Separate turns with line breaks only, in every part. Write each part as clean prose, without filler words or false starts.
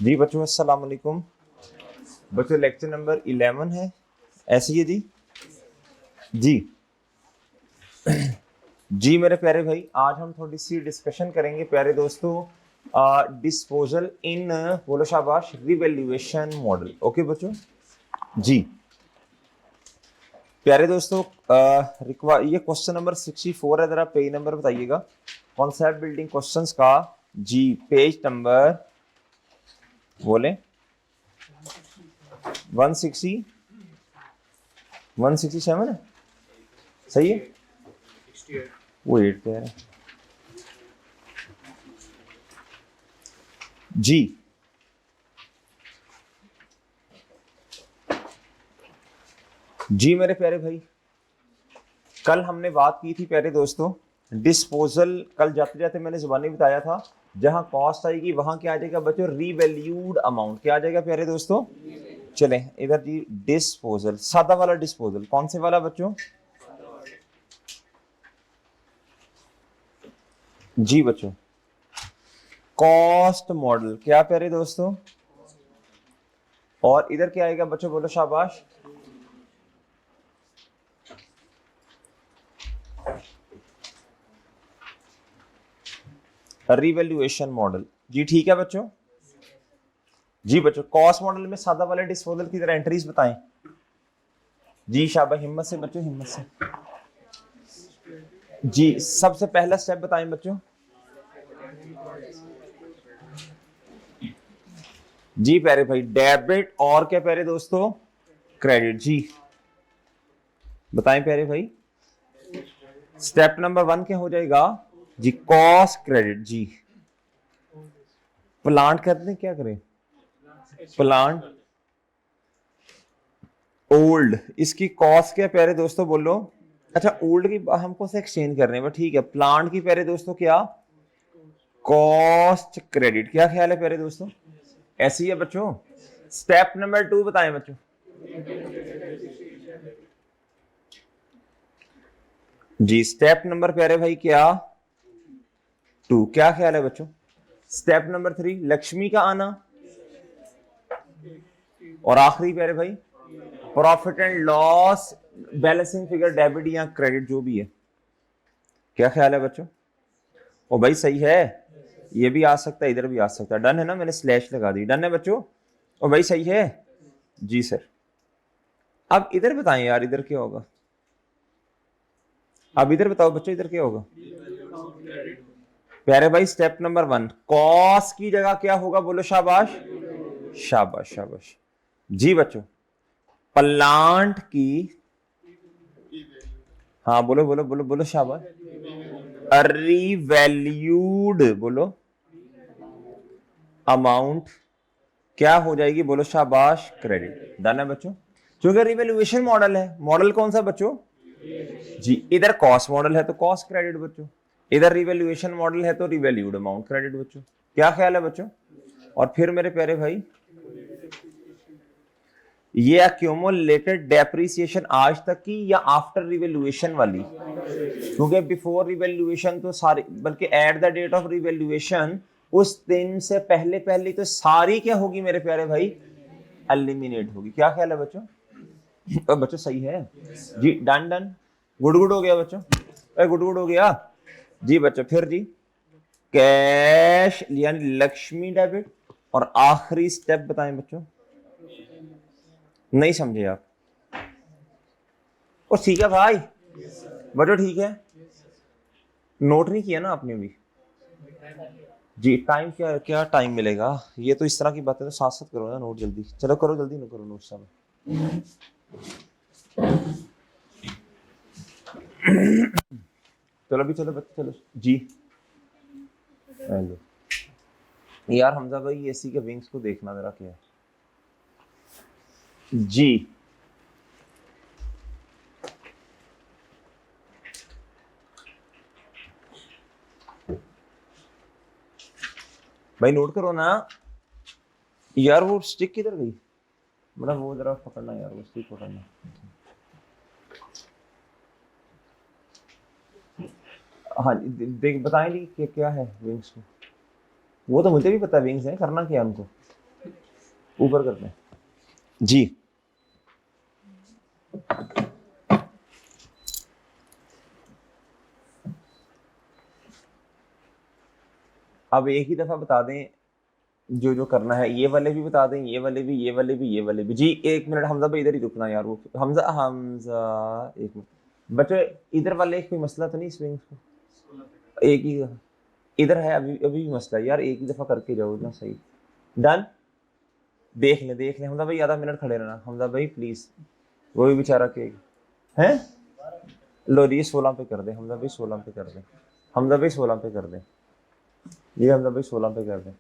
जी बच्चों अस्सलाम वालेकुम। बच्चों लेक्चर नंबर 11 है, ऐसी है जी। जी जी मेरे प्यारे भाई, आज हम थोड़ी सी डिस्कशन करेंगे प्यारे दोस्तों, डिस्पोजल इन, बोलो शाबाश, रिवैल्यूएशन मॉडल। ओके बच्चों जी। प्यारे दोस्तों, ये क्वेश्चन नंबर 64 है, जरा पेज नंबर बताइएगा कॉन्सेप्ट बिल्डिंग क्वेश्चंस का। जी पेज नंबर बोले 160 167 है, सही है? वो 8 पे है जी। जी मेरे प्यारे भाई, कल हमने बात की थी प्यारे दोस्तों डिस्पोजल। कल जाते जाते मैंने जुबानी बताया था, जहां कॉस्ट आएगी वहां क्या आ जाएगा बच्चों, रीवैल्यूड अमाउंट। क्या आ जाएगा प्यारे दोस्तों? चलें इधर जी, डिस्पोजल, सादा वाला डिस्पोजल। कौन से वाला बच्चों? जी बच्चों, कॉस्ट मॉडल। क्या प्यारे दोस्तों? और इधर क्या आएगा बच्चों, बोलो शाबाश। Revaluation model. जी ठीक है बच्चों। जी बच्चों, कॉस्ट मॉडल में सादा वाले डिस्पोजल की तरह एंट्रीज बताएं। जी शाबाश, हिम्मत से बच्चों, हिम्मत से। जी सबसे पहला स्टेप बताएं बच्चों। जी प्यारे भाई, डेबिट और क्या प्यारे दोस्तों, क्रेडिट। जी बताएं प्यारे भाई। स्टेप नंबर 1 क्या हो जाएगा जी? Cost credit. जी प्लांट करते हैं, क्या करें? प्लांट ओल्ड, इसकी कॉस्ट क्या प्यारे दोस्तों बोलो? अच्छा ओल्ड की हमको से एक्सचेंज कर रहे हैं, ठीक है। प्लांट की प्यारे दोस्तों क्या? Cost credit. क्या ख्याल है प्यारे दोस्तों? ऐसी है बच्चों। स्टेप नंबर 2 बताएं बच्चों। जी स्टेप नंबर प्यारे भाई क्या? 2। क्या ख्याल है बच्चों? स्टेप नंबर 3 लक्ष्मी का आना, और आखिरी प्यारे भाई profit and loss, balancing figure, debit या क्रेडिट जो भी है। क्या ख्याल है बच्चों? ओ भाई सही है, ये भी आ सकता है, इधर भी आ सकता है। डन है ना, मैंने स्लैश लगा दी। डन है बच्चों? ओ भाई सही है जी सर। अब इधर बताएं यार, इधर क्या होगा? अब इधर बताओ बच्चों, इधर क्या होगा? प्यारे भाई स्टेप नंबर 1, कॉस की जगह क्या होगा, बोलो शाबाश। शाबाश शाबाश जी बच्चों। प्लांट की, हाँ बोलो बोलो बोलो बोलो शाबाश। रिवैल्यूड, बोलो अमाउंट क्या हो जाएगी, बोलो शाबाश, क्रेडिट। डन है बच्चों। क्योंकि रिवैल्यूएशन मॉडल है, मॉडल कौन सा बच्चों? जी इधर कॉस्ट मॉडल है तो कॉस्ट क्रेडिट बच्चों, इधर रिवैल्यूएशन मॉडल है तो रिवैल्यूड अमाउंट क्रेडिट बच्चों। क्या ख्याल है बच्चों? और फिर मेरे प्यारे भाई, ये एक्यूमुलेटेड डेप्रिसिएशन आज तक की या आफ्टर रिवैल्यूएशन वाली? क्योंकि बिफोर रिवैल्यूएशन तो सारी, बल्कि at the date of revaluation, उस दिन से पहले पहले तो सारी क्या होगी मेरे प्यारे भाई? एलिमिनेट होगी। क्या ख्याल है बच्चों? और बच्चों सही है जी। डन डन, गुड गुड हो गया बच्चों, गुड गुड हो गया जी बच्चों। फिर जी कैश यानी लक्ष्मी डेबिट, और आखिरी स्टेप बताएं बच्चों। नहीं समझे आप? और ठीक है भाई बच्चों, ठीक है। नोट नहीं किया ना आपने भी? जी टाइम क्या, क्या टाइम मिलेगा? ये तो इस तरह की बातें तो साथ साथ करो ना, नोट जल्दी। चलो करो जल्दी, ना करो नोट सब। चलो भी, चलो बच्चे चलो जी। हेलो यार हमजा भाई, एसी के विंग्स को देखना जरा क्या है जी। भाई नोट करो ना यार। वो स्टिक किधर गई? मतलब वो जरा पकड़ना यार, वो स्टिक पकड़ना। हाँ देख बताएं जी क्या क्या है विंग्स को। वो तो मुझे भी पता है विंग्स है, करना क्या है उनको? ऊपर करते हैं जी। अब एक ही दफा बता दें जो जो करना है, ये वाले भी बता दें, ये वाले भी, ये वाले भी, ये वाले भी जी। एक मिनट हमजा भाई इधर ही रुकना यार, वो हमजा हमजा एक मिनट बच्चों, इधर वाले कोई मसला तो नहीं स्विंग को, एक ही इधर है अभी अभी भी मसला यार, एक ही दफा करके जाओ ना, सही डन। देख लें हमजा भाई, आधा मिनट खड़े रहना हमजा भाई प्लीज, वो भी बेचारा के हैं। लो जी 16 पे कर दे हमजा भाई, 16 पे कर दे हमजा भाई, 16 पे कर दे ये हमजा भाई, 16 पे कर दे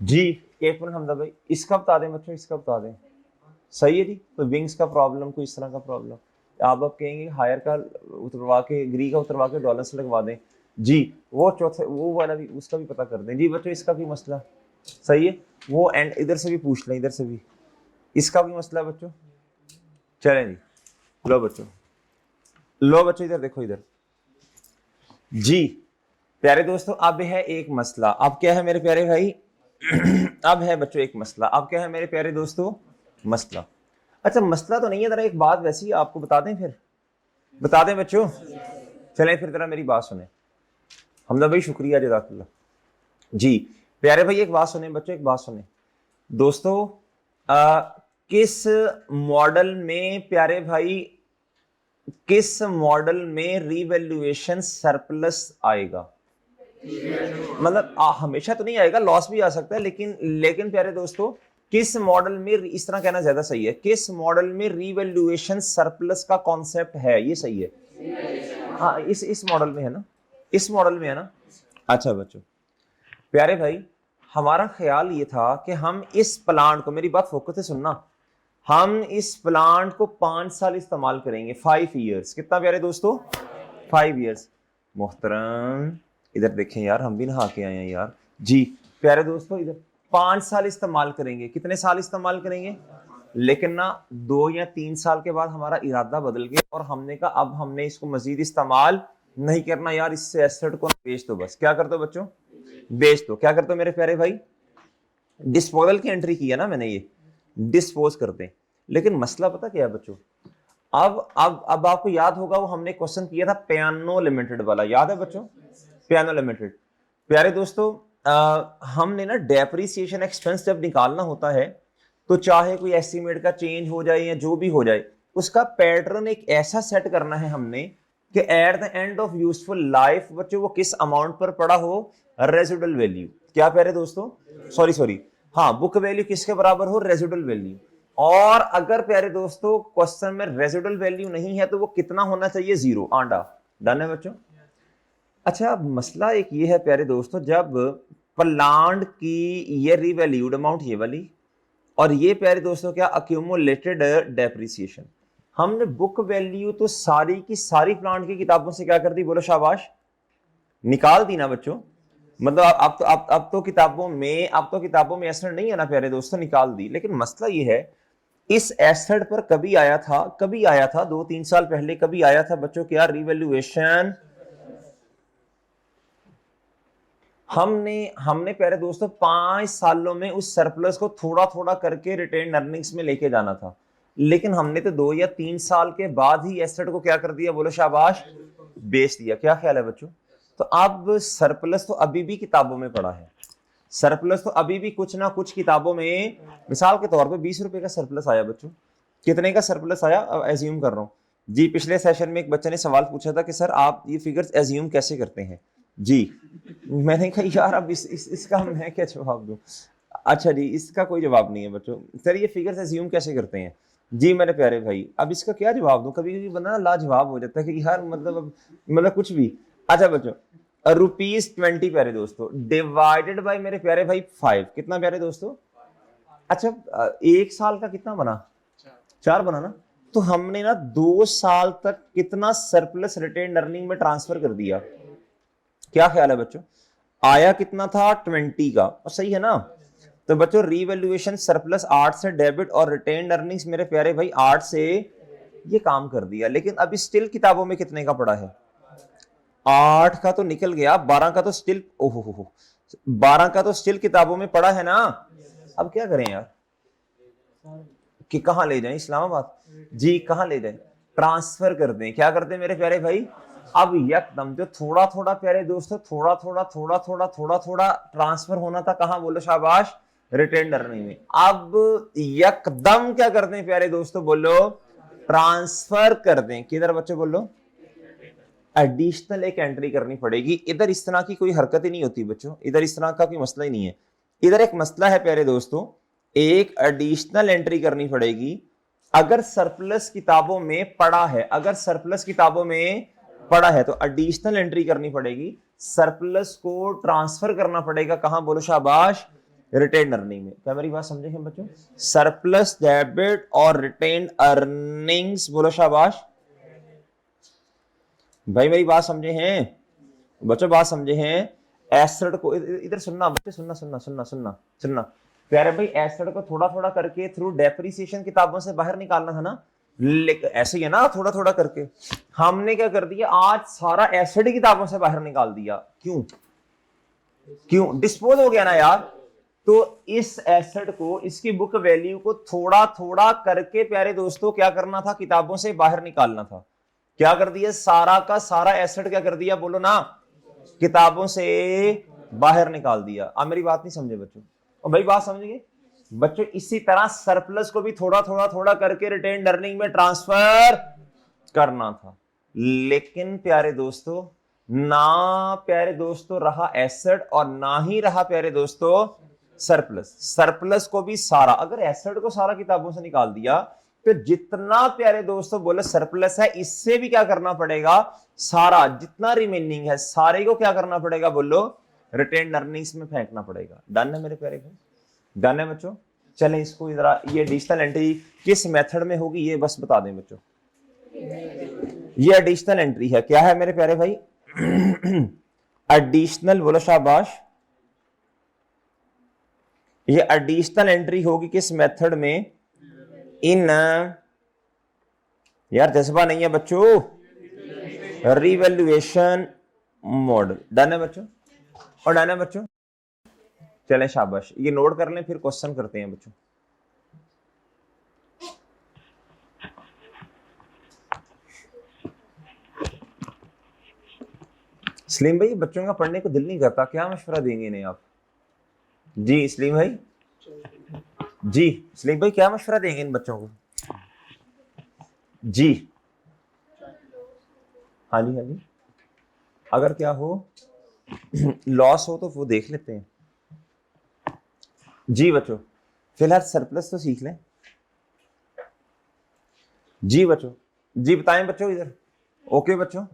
जी। एक मिनट हमजा भाई, इसका बता दें बच्चों, इसका बता दें, सही है जी। तो विंग्स का प्रॉब्लम, कोई इस तरह का प्रॉब्लम, आप कहेंगे हायर का उतरवा के, ग्री का उतरवा के डॉलर से लगवा दें जी। वो चौथे वो वाला भी, उसका भी पता कर दें जी बच्चों। इसका भी मसला सही है, वो एंड इधर से भी पूछ लें, इधर से भी इसका भी मसला है बच्चों। चलें जी, लो बच्चों इधर देखो इधर जी। प्यारे दोस्तों अब है एक मसला, अब क्या है मेरे प्यारे भाई अब है बच्चों एक मसला, अब क्या है मेरे प्यारे दोस्तों मसला। अच्छा मसला तो नहीं है, जरा एक बात वैसी आपको बता दें, फिर बता दें बच्चों। चलें फिर जरा मेरी बात सुने हमजा भाई, शुक्रिया जज़ाकल्लाह जी। प्यारे भाई एक बात सुने बच्चों, एक बात सुने दोस्तों, किस मॉडल में प्यारे भाई, किस मॉडल में रीवैल्यूएशन सरप्लस आएगा? मतलब हमेशा तो नहीं आएगा, लॉस भी आ सकता है, लेकिन प्यारे दोस्तों किस मॉडल में, इस तरह कहना ज्यादा सही है, किस मॉडल में रीवैल्यूएशन सरप्लस का कॉन्सेप्ट है, ये सही है। हाँ इस मॉडल में है ना, इस मॉडल में है ना। अच्छा बच्चों प्यारे भाई, हमारा ख्याल ये था कि हम इस प्लांट को, मेरी बात फोकस से सुनना, हम इस प्लांट को 5 साल इस्तेमाल करेंगे, 5 ईयर्स। कितना प्यारे दोस्तों? 5 ईयर्स। मोहतरम इधर देखें यार, हम भी नहा के आए हैं यार जी। प्यारे दोस्तों इधर 5 साल इस्तेमाल करेंगे, कितने साल इस्तेमाल करेंगे? लेकिन ना 2 या 3 साल के बाद हमारा इरादा बदल गया और हमने कहा अब हमने इसको मजीद इस्तेमाल नहीं करना यार, इससे एसेट को बेच दो बस। क्या कर दो बच्चों? बेच दो। क्या करते हो मेरे प्यारे भाई? डिस्पोजल की एंट्री की है ना मैंने, ये डिस्पोज करते हैं। लेकिन मसला पता क्या है बच्चों, अब आपको याद होगा वो हमने क्वेश्चन किया था पियानो लिमिटेड वाला, याद है बच्चों? Piano limited. प्यारे दोस्तों हमने ना डेप्रिसिएशन एक्सपेंस जब निकालना होता है तो चाहे कोई एस्टिमेट का चेंज हो जाए या जो भी हो जाए, उसका पैटर्न एक ऐसा सेट करना है हमने कि at the end of useful life बच्चों वो किस अमाउंट पर पड़ा हो, रेजिडुअल वैल्यू। क्या प्यारे दोस्तों? सॉरी हाँ, बुक वैल्यू किसके बराबर हो? Residual value. और अगर प्यारे दोस्तों क्वेश्चन में रेजिडुअल वैल्यू नहीं है तो वो कितना होना चाहिए? 0, आंडा। डन है बच्चों? अच्छा अब मसला एक ये है प्यारे दोस्तों, जब प्लांट की ये रीवैल्यूड अमाउंट ये वाली, और ये प्यारे दोस्तों क्या अक्यूमुलेटेड डेप्रिसिएशन, हमने बुक वैल्यू तो सारी की सारी प्लांट की किताबों से क्या कर दी? बोलो शाबाश, निकाल दी ना बच्चों। मतलब अब तो किताबों में एसेट नहीं है ना प्यारे दोस्तों, निकाल दी। लेकिन मसला ये है, इस एसेट पर कभी आया था 2-3 साल पहले कभी आया था बच्चों क्या? रिवैल्यूएशन। हमने प्यारे दोस्तों 5 सालों में उस सरप्लस को थोड़ा थोड़ा करके रिटेन अर्निंग्स में लेके जाना था, लेकिन हमने तो 2 या 3 साल के बाद ही एसेट को क्या कर दिया? बोलो शाबाश, बेच दिया। क्या ख्याल है बच्चों? तो अब सरप्लस तो अभी भी किताबों में पड़ा है, सरप्लस तो अभी भी कुछ ना कुछ किताबों में, मिसाल के तौर पे 20 रुपए का सरप्लस आया बच्चों। कितने का सरप्लस आया? अब एज्यूम कर रहा हूं जी। पिछले सेशन में एक बच्चे ने सवाल पूछा था कि सर आप ये फिगर्स एज्यूम कैसे करते हैं जी। मैंने कहा यार अब इसका मैं क्या जवाब दूं? अच्छा जी, इसका कोई जवाब नहीं है बच्चों। सर ये फिगर्स एज्यूम कैसे करते हैं जी मेरे प्यारे भाई? अब इसका क्या जवाब दूं? कभी कभी बंदा लाजवाब हो जाता है कि यार मतलब कुछ भी। अच्छा बच्चों ₹20 प्यारे दोस्तों डिवाइडेड बाय मेरे प्यारे भाई 5, कितना प्यारे दोस्तों? अच्छा 1 साल का कितना बना? 4 बना ना। तो हमने ना 2 साल तक कितना सरप्लस रिटेन अर्निंग में ट्रांसफर कर दिया। क्या ख्याल है बच्चों? आया कितना था? 20 का, और सही है ना? तो बच्चों रीवैल्यूएशन सरप्लस 8 से डेबिट और रिटेन अर्निंग्स मेरे प्यारे भाई 8 से ये काम कर दिया, लेकिन अभी स्टिल किताबों में कितने का पड़ा है? 8 का तो निकल गया, 12 का तो स्टिल, ओहो 12 का तो स्टिल किताबों में पड़ा है ना। अब क्या करें यार, कि कहां ले जाएं? इस्लामाबाद जी, कहां ले जाएं? ट्रांसफर कर दें। क्या करते हैं मेरे प्यारे भाई? अब एकदम जो थोड़ा थोड़ा प्यारे दोस्तों, थोड़ा थोड़ा थोड़ा थोड़ा थोड़ा थोड़ा ट्रांसफर होना था, कहां? बोलो शाबाश, रिटेन अर्निंग में। अब एकदम क्या करते हैं प्यारे दोस्तों? बोलो, ट्रांसफर कर दें। किधर बच्चों? बोलो, एडिशनल एक एंट्री करनी पड़ेगी। इधर इस तरह की कोई हरकत ही नहीं होती बच्चों, इधर इस तरह का कोई मसला ही नहीं है। इधर एक मसला है प्यारे दोस्तों, एक एडिशनल एंट्री करनी पड़ेगी। अगर सरप्लस किताबों में पड़ा है, अगर सरप्लस किताबों में पड़ा है तो एडिशनल एंट्री करनी पड़ेगी। सरप्लस को ट्रांसफर करना पड़ेगा कहां? बोलो शाबाश, रिटेन अर्निंग में। क्या मेरी बात समझे हैं बच्चों? सरप्लस डेबिट और रिटेन अर्निंग्स, बोलो शाबाश भाई, मेरी बात समझे हैं बच्चों? बात समझे हैं? एसेट को इधर सुनना बच्चे, सुनना सुनना सुनना सुनना सुनना प्यारे भाई, एसेट को थोड़ा थोड़ा करके थ्रू डेप्रिसिएशन किताबों से बाहर निकालना था ना, लेकिन ऐसे ही है ना, थोड़ा थोड़ा करके। हमने क्या कर दिया, आज सारा एसेट किताबों से बाहर निकाल दिया। क्यों? क्यों? डिस्पोज हो गया ना यार। तो इस एसेट को, इसकी बुक वैल्यू को थोड़ा थोड़ा करके प्यारे दोस्तों क्या करना था? किताबों से बाहर निकालना था। क्या कर दिया? सारा का सारा एसेट क्या कर दिया? बोलो ना, किताबों से बाहर निकाल दिया। अब मेरी बात नहीं समझे बच्चों? और भाई बात समझ गए बच्चों? इसी तरह सरप्लस को भी थोड़ा थोड़ा थोड़ा करके रिटेन अर्निंग में ट्रांसफर करना था, लेकिन प्यारे दोस्तों, ना प्यारे दोस्तों रहा एसेट और ना ही रहा प्यारे दोस्तों सरप्लस। सरप्लस को भी सारा, अगर एसेट को सारा किताबों से निकाल दिया तो जितना प्यारे दोस्तों बोले सरप्लस है, इससे भी क्या करना पड़ेगा? सारा जितना रिमेनिंग है सारे को क्या करना पड़ेगा? बोलो, रिटेन अर्निंग्स में फेंकना पड़ेगा। डन है मेरे प्यारे भाई? डन है बच्चों? चलें इसको इधर, ये एडिशनल एंट्री किस मेथड में होगी ये बस बता दें बच्चों। ये एडिशनल एंट्री है, क्या है मेरे प्यारे भाई? एडिशनल, बोलो शाबाश। ये एडिशनल एंट्री होगी किस मेथड में? इन, यार जज्बा नहीं है बच्चों, रिवैल्यूएशन मॉडल। डन है बच्चों? और डन है बच्चों? चलें शाबाश, ये नोट कर लें, फिर क्वेश्चन करते हैं बच्चों। सलीम भाई, बच्चों का पढ़ने को दिल नहीं करता, क्या मशवरा देंगे इन्हें आप? जी सलीम भाई, जी सलीम भाई, क्या मशवरा देंगे इन बच्चों को? जी हाँ जी, हाँ जी। अगर क्या हो, लॉस हो तो वो देख लेते हैं। जी बच्चों, फिलहाल सरप्लस तो सीख लें। जी बच्चों, जी बताएं बच्चों इधर। ओके बच्चों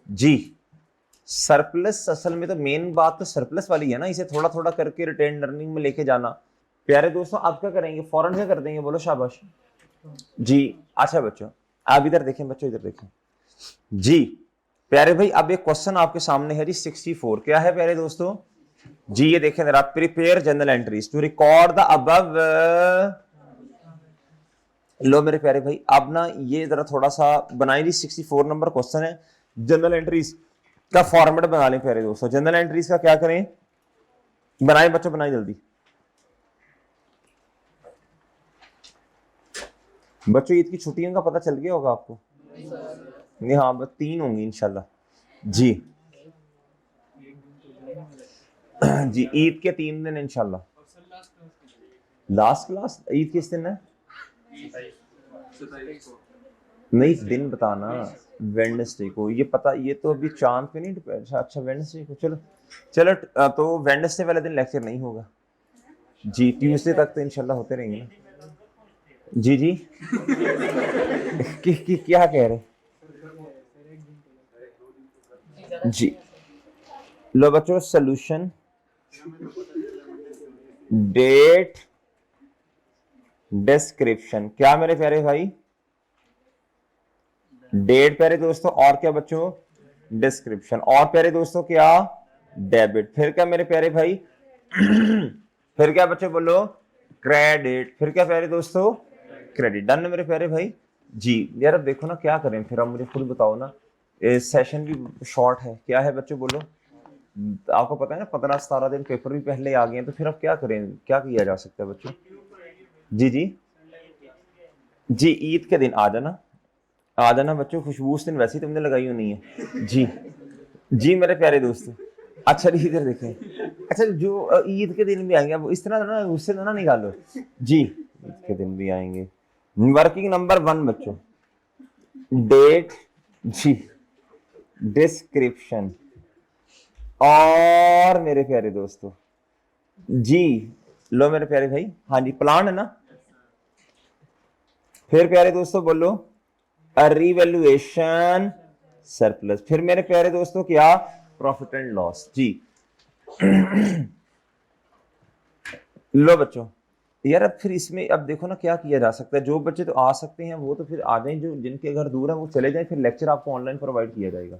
जी, सरप्लस असल में तो मेन बात तो सरप्लस वाली है ना, इसे थोड़ा थोड़ा करके रिटेन अर्निंग में लेके जाना। प्यारे दोस्तों, आप क्या करेंगे? फौरन क्या कर देंगे? बोलो शाबाश जी। अच्छा बच्चों, आप इधर देखें बच्चों, इधर देखें जी। प्यारे भाई, अब एक क्वेश्चन आपके सामने है जी, 64। क्या है प्यारे दोस्तों जी? ये देखें जरा, prepare journal entries to record the above. लो मेरे प्यारे भाई, अब ना ये जरा थोड़ा सा बनाए जी। 64 नंबर क्वेश्चन है, जनरल एंट्रीज का फॉर्मेट बना लें प्यारे दोस्तों। जनरल एंट्रीज का क्या करें? बनाए बच्चों, बनाए जल्दी बच्चों। ईद की छुट्टियों का पता चल गया होगा आपको? नहीं, हाँ बस 3 होंगी इंशाल्लाह जी। जी, ईद के 3 दिन इंशाल्लाह। लास्ट क्लास ईद किस दिन है? नहीं, दिन बताना। वेडनेसडे को, ये पता, ये तो अभी चांद पे नहीं डिपेंड। अच्छा वेडनेसडे को, चलो चलो, तो वेडनेसडे वाले दिन लेक्चर नहीं होगा जी। ट्यूसडे तक तो इंशाल्लाह होते रहेंगे ना जी। जी क्या कह रहे जी? लो बच्चों, सोल्यूशन, डेट, डिस्क्रिप्शन। क्या मेरे प्यारे भाई? डेट प्यारे दोस्तों, और क्या बच्चों? डिस्क्रिप्शन। और प्यारे दोस्तों क्या? डेबिट। फिर क्या मेरे प्यारे भाई? फिर क्या बच्चों? बोलो, क्रेडिट। फिर क्या प्यारे दोस्तों? क्रेडिट। डन मेरे प्यारे भाई? जी यार अब देखो ना क्या करें फिर, अब मुझे खुद बताओ ना, सेशन भी शॉर्ट है, क्या है बच्चों बोलो, आपको पता है ना 15-17 दिन पेपर भी पहले आ गए हैं, तो फिर अब क्या करें, क्या किया जा सकता है बच्चों? जी जी जी, ईद के दिन आ जाना बच्चों, खुशबू उस दिन वैसे ही तुमने लगाई होनी है। जी जी मेरे प्यारे दोस्तों, अच्छा इधर देखें, अच्छा जो ईद के दिन भी आएंगे, अब इस तरह ना उससे ना निकालो। जी ईद के दिन भी आएंगे। वर्किंग नंबर 1 बच्चों, डेट, जी डिस्क्रिप्शन, और मेरे प्यारे दोस्तों जी, लो मेरे प्यारे भाई, हाँ जी प्लान है ना, फिर प्यारे दोस्तों बोलो रिवैल्यूएशन सरप्लस, फिर मेरे प्यारे दोस्तों क्या, प्रॉफिट एंड लॉस। जी लो बच्चों, यार अब फिर इसमें अब देखो ना क्या किया जा सकता है, जो बच्चे तो आ सकते हैं वो तो फिर आ जाएं, जो जिनके घर दूर है वो चले जाएं, फिर लेक्चर आपको ऑनलाइन प्रोवाइड किया जाएगा,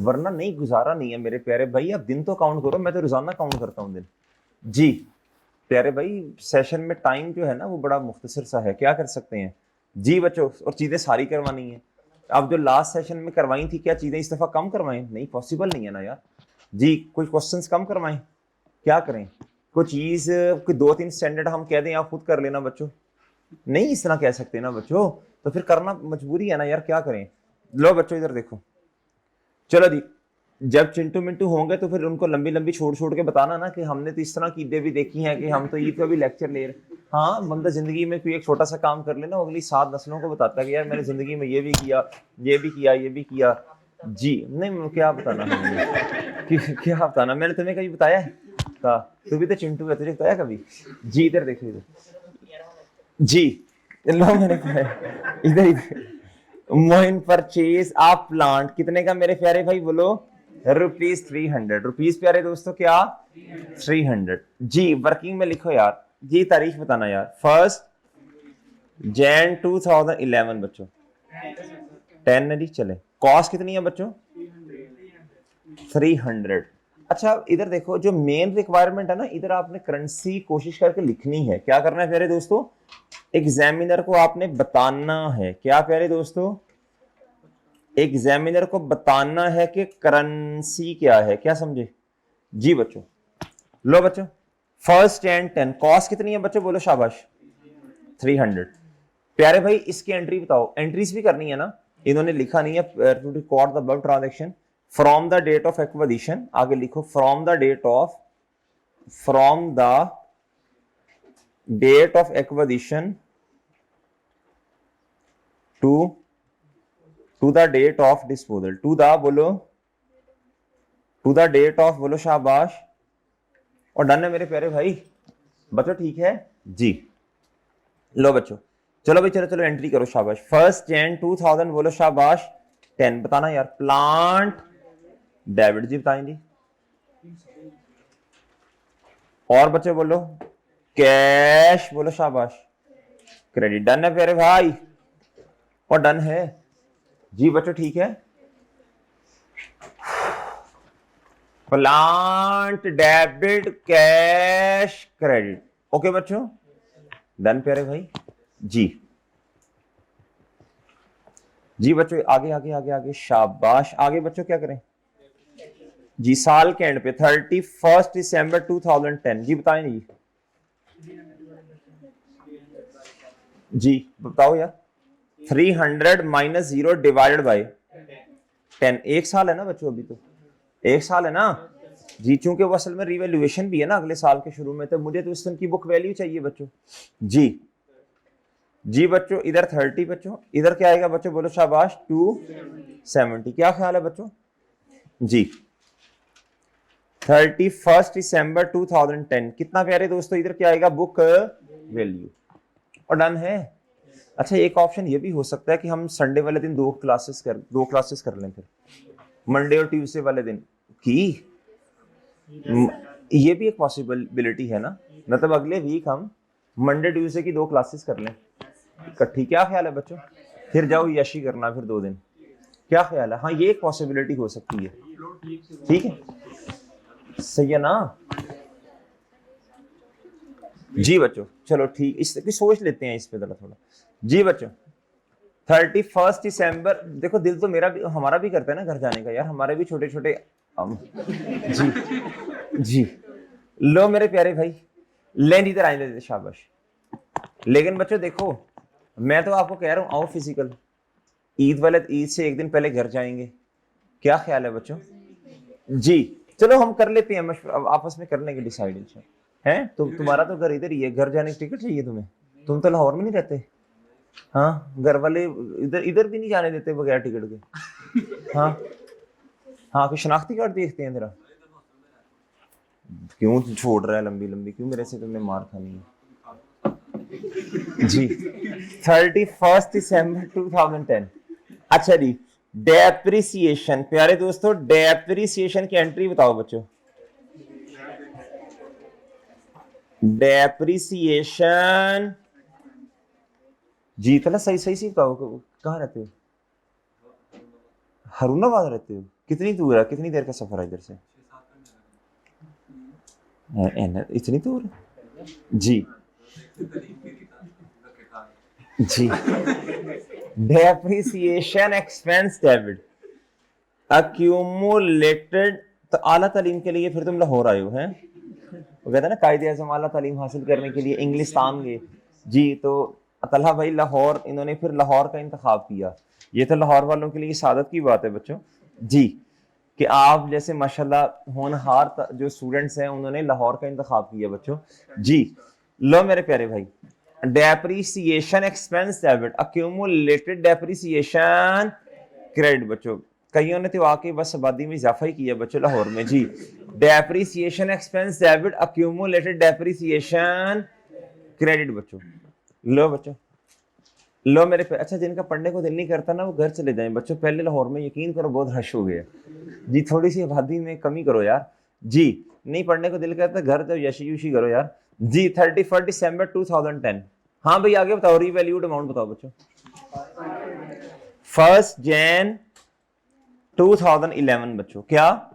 वरना नहीं गुजारा नहीं है मेरे प्यारे भाई, अब दिन तो काउंट करो, मैं तो रोजाना काउंट करता हूँ दिन। जी प्यारे भाई, सेशन में टाइम जो है ना वो बड़ा मुख्तसर सा है, क्या कर सकते हैं? जी बच्चों, और चीजें सारी करवानी है, अब जो लास्ट सेशन में करवाई थी क्या चीजें इस दफा कम करवाएं? नहीं पॉसिबल नहीं है ना यार। जी कुछ क्वेश्चंस कम करवाएं, क्या करें? कोई चीज कोई 2-3 स्टैंडर्ड हम कह दें आप खुद कर लेना बच्चों, नहीं इस तरह कह सकते ना बच्चों, तो फिर करना मजबूरी है ना यार, क्या करें? लो बच्चों इधर देखो, चलो जी, जब चिंटू मिंटू होंगे तो फिर उनको लंबी लंबी छोड़ छोड़ के बताना ना कि हमने तो इस तरह की ईदें भी देखी हैं कि हम तो ईद का भी लेक्चर ले रहे। हाँ बंदा जिंदगी में कोई एक छोटा सा काम कर लेना, अगली 7 नस्लों को बताता है कि यार मैंने जिंदगी में ये भी किया, ये भी किया, ये भी किया। जी नहीं क्या बताना हमने, क्या बताना, मैंने तुम्हें कभी बताया है? तू भी तो चिंटू है, तुझे बताया कभी? जी इधर देखो, इधर जी, लो मैंने कहा इधर इधर, मोइन परचेज आप प्लांट कितने का मेरे प्यारे भाई बोलो? ₹300, रुपीज प्यारे दोस्तों क्या? 300। जी वर्किंग में लिखो यार, ये तारीख बताना यार, 1 Jan 2011 बच्चों, 10 है जी, चले कॉस्ट कितनी है बच्चों? 300। अच्छा इधर देखो, जो मेन रिक्वायरमेंट है ना, इधर आपने करेंसी कोशिश करके लिखनी है, क्या करना है प्यारे दोस्तों? एग्जामिनर को आपने बताना है, क्या प्यारे दोस्तों? एग्जामिनर को बताना है कि करेंसी क्या है, क्या समझे? जी बच्चों, लो बच्चों 1 Jan 10 कॉस्ट कितनी है बच्चों बोलो शाबाश? 300। प्यारे भाई इसकी एंट्री बताओ, एंट्रीज भी करनी है ना, इन्होंने लिखा नहीं है to record the above transaction from the date of acquisition, आगे लिखो from the date of acquisition to the date of disposal, to the बोलो, टू द डेट ऑफ बोलो शाबाश, और डन है मेरे प्यारे भाई बच्चों, ठीक है जी। लो बच्चों चलो भाई, चलो चलो एंट्री करो शाबाश, 1 Jan 2000 बोलो शाबाश, 10 बताना यार, प्लांट डेबिट जी बताएं जी, और बच्चे बोलो कैश बोलो शाबाश, क्रेडिट, डन है प्यारे भाई, और डन है जी बच्चों, ठीक है। Plant debit cash credit, okay बच्चों, डन प्यारे भाई जी। जी बच्चों आगे आगे आगे आगे शाबाश, आगे बच्चों क्या करें? जी साल के एंड पे 31 दिसंबर 2010, जी बताएं जी, जी बताओ यार, 300 माइनस 0 डिवाइडेड बाय 10, एक साल है ना बच्चों, अभी तो एक साल है ना जी, चूंकि वो असल में रिवैल्यूएशन भी है ना अगले साल के शुरू में, तो मुझे तो इस दिन की बुक वैल्यू चाहिए बच्चों। जी जी बच्चों इधर 30 बच्चों, इधर क्या आएगा बच्चों बोलो शाबाश? 270, क्या ख्याल है बच्चों? जी 31 दिसंबर 2010 कितना प्यारे दोस्तों, इधर क्या आएगा? बुक वैल्यू, और डन है। अच्छा एक ऑप्शन ये भी हो सकता है कि हम संडे वाले दिन दो क्लासेस कर लें, फिर मंडे और ट्यूसडे वाले दिन की, ये भी एक पॉसिबिलिटी है ना, मतलब अगले वीक हम मंडे ट्यूसडे की 2 क्लासेस कर लें इकट्ठी, क्या ख्याल है बच्चों? फिर जाओ यशी करना फिर 2 दिन, क्या ख्याल है? हाँ ये एक पॉसिबिलिटी हो सकती है, ठीक है सही है ना? जी बच्चों चलो ठीक, इस सोच लेते हैं इस पे थोड़ा। जी बच्चों 31 दिसंबर, देखो दिल तो मेरा भी हमारा भी करता है ना घर जाने का यार, हमारे भी छोटे छोटे जी जी। लो मेरे प्यारे भाई, लें इधर आए, लेते शाबाश। लेकिन बच्चों देखो, मैं तो आपको कह रहा हूं आओ फिजिकल, ईद वाले ईद से एक दिन पहले घर जाएंगे, क्या ख्याल है बच्चों? जी चलो हम कर लेते हैं आपस में कर लेंगे डिसाइड है। तुम्हारा तो घर इधर ही है, घर जाने की टिकट चाहिए तुम्हें? तुम तो लाहौर में नहीं रहते? हाँ, घर वाले इधर इधर भी नहीं जाने देते बगैर टिकट के। हाँ हाँ, कि शनाख्ती कार्ड देखते हैं तेरा? क्यों छोड़ रहा है लंबी लंबी, क्यों मेरे से तुमने मार खानी है? जी 31 दिसंबर 2010। अच्छा जी, डेप्रिसिएशन, प्यारे दोस्तों डेप्रिसिएशन की एंट्री बताओ बच्चों। डेप्रिसिएशन जी पहले सही सही बताओ, कहाँ रहते हो? हरूनाबाद रहते हो? कितनी दूर है, कितनी देर का सफर है इधर से? इतनी दूर जी जी। डेप्रिसिएशन एक्सपेंस डेबिट अक्यूमुलेटेड, तो आला तालीम के लिए फिर तुम लाहौर आए हो हैं? वो कहते हैं ना कायदे आज़म आला तालीम हासिल करने के लिए इंग्लिस्तान गए जी, तो तलहा भाई लाहौर, इन्होंने फिर लाहौर का इंतखाब किया। ये तो लाहौर वालों के लिए सादत की बात है बच्चों जी, कि आप जैसे माशाल्लाह होनहार जो स्टूडेंट्स हैं उन्होंने लाहौर का इंतखाब किया बच्चों जी। लो मेरे प्यारे भाई, depreciation expense debit accumulated depreciation credit बच्चों, कईयों ने तो आके बस आबादी में इजाफा ही किया बच्चों लाहौर में जी। Depreciation expense debit accumulated depreciation credit बच्चों। लो बच्चों, लो मेरे पे, अच्छा जिनका पढ़ने को दिल नहीं करता ना वो घर चले जाएं बच्चों, पहले लाहौर में यकीन करो बहुत रश हो गया जी, थोड़ी सी आबादी में कमी करो यार जी, नहीं पढ़ने को दिल करता घर तो यशी युशी करो यार जी। 31 दिसंबर 2010। हाँ भाई आगे बताओ, रीवैल्यूड अमाउंट बताओ बच्चों। 1 जनवरी 2011 बच्चों, क्या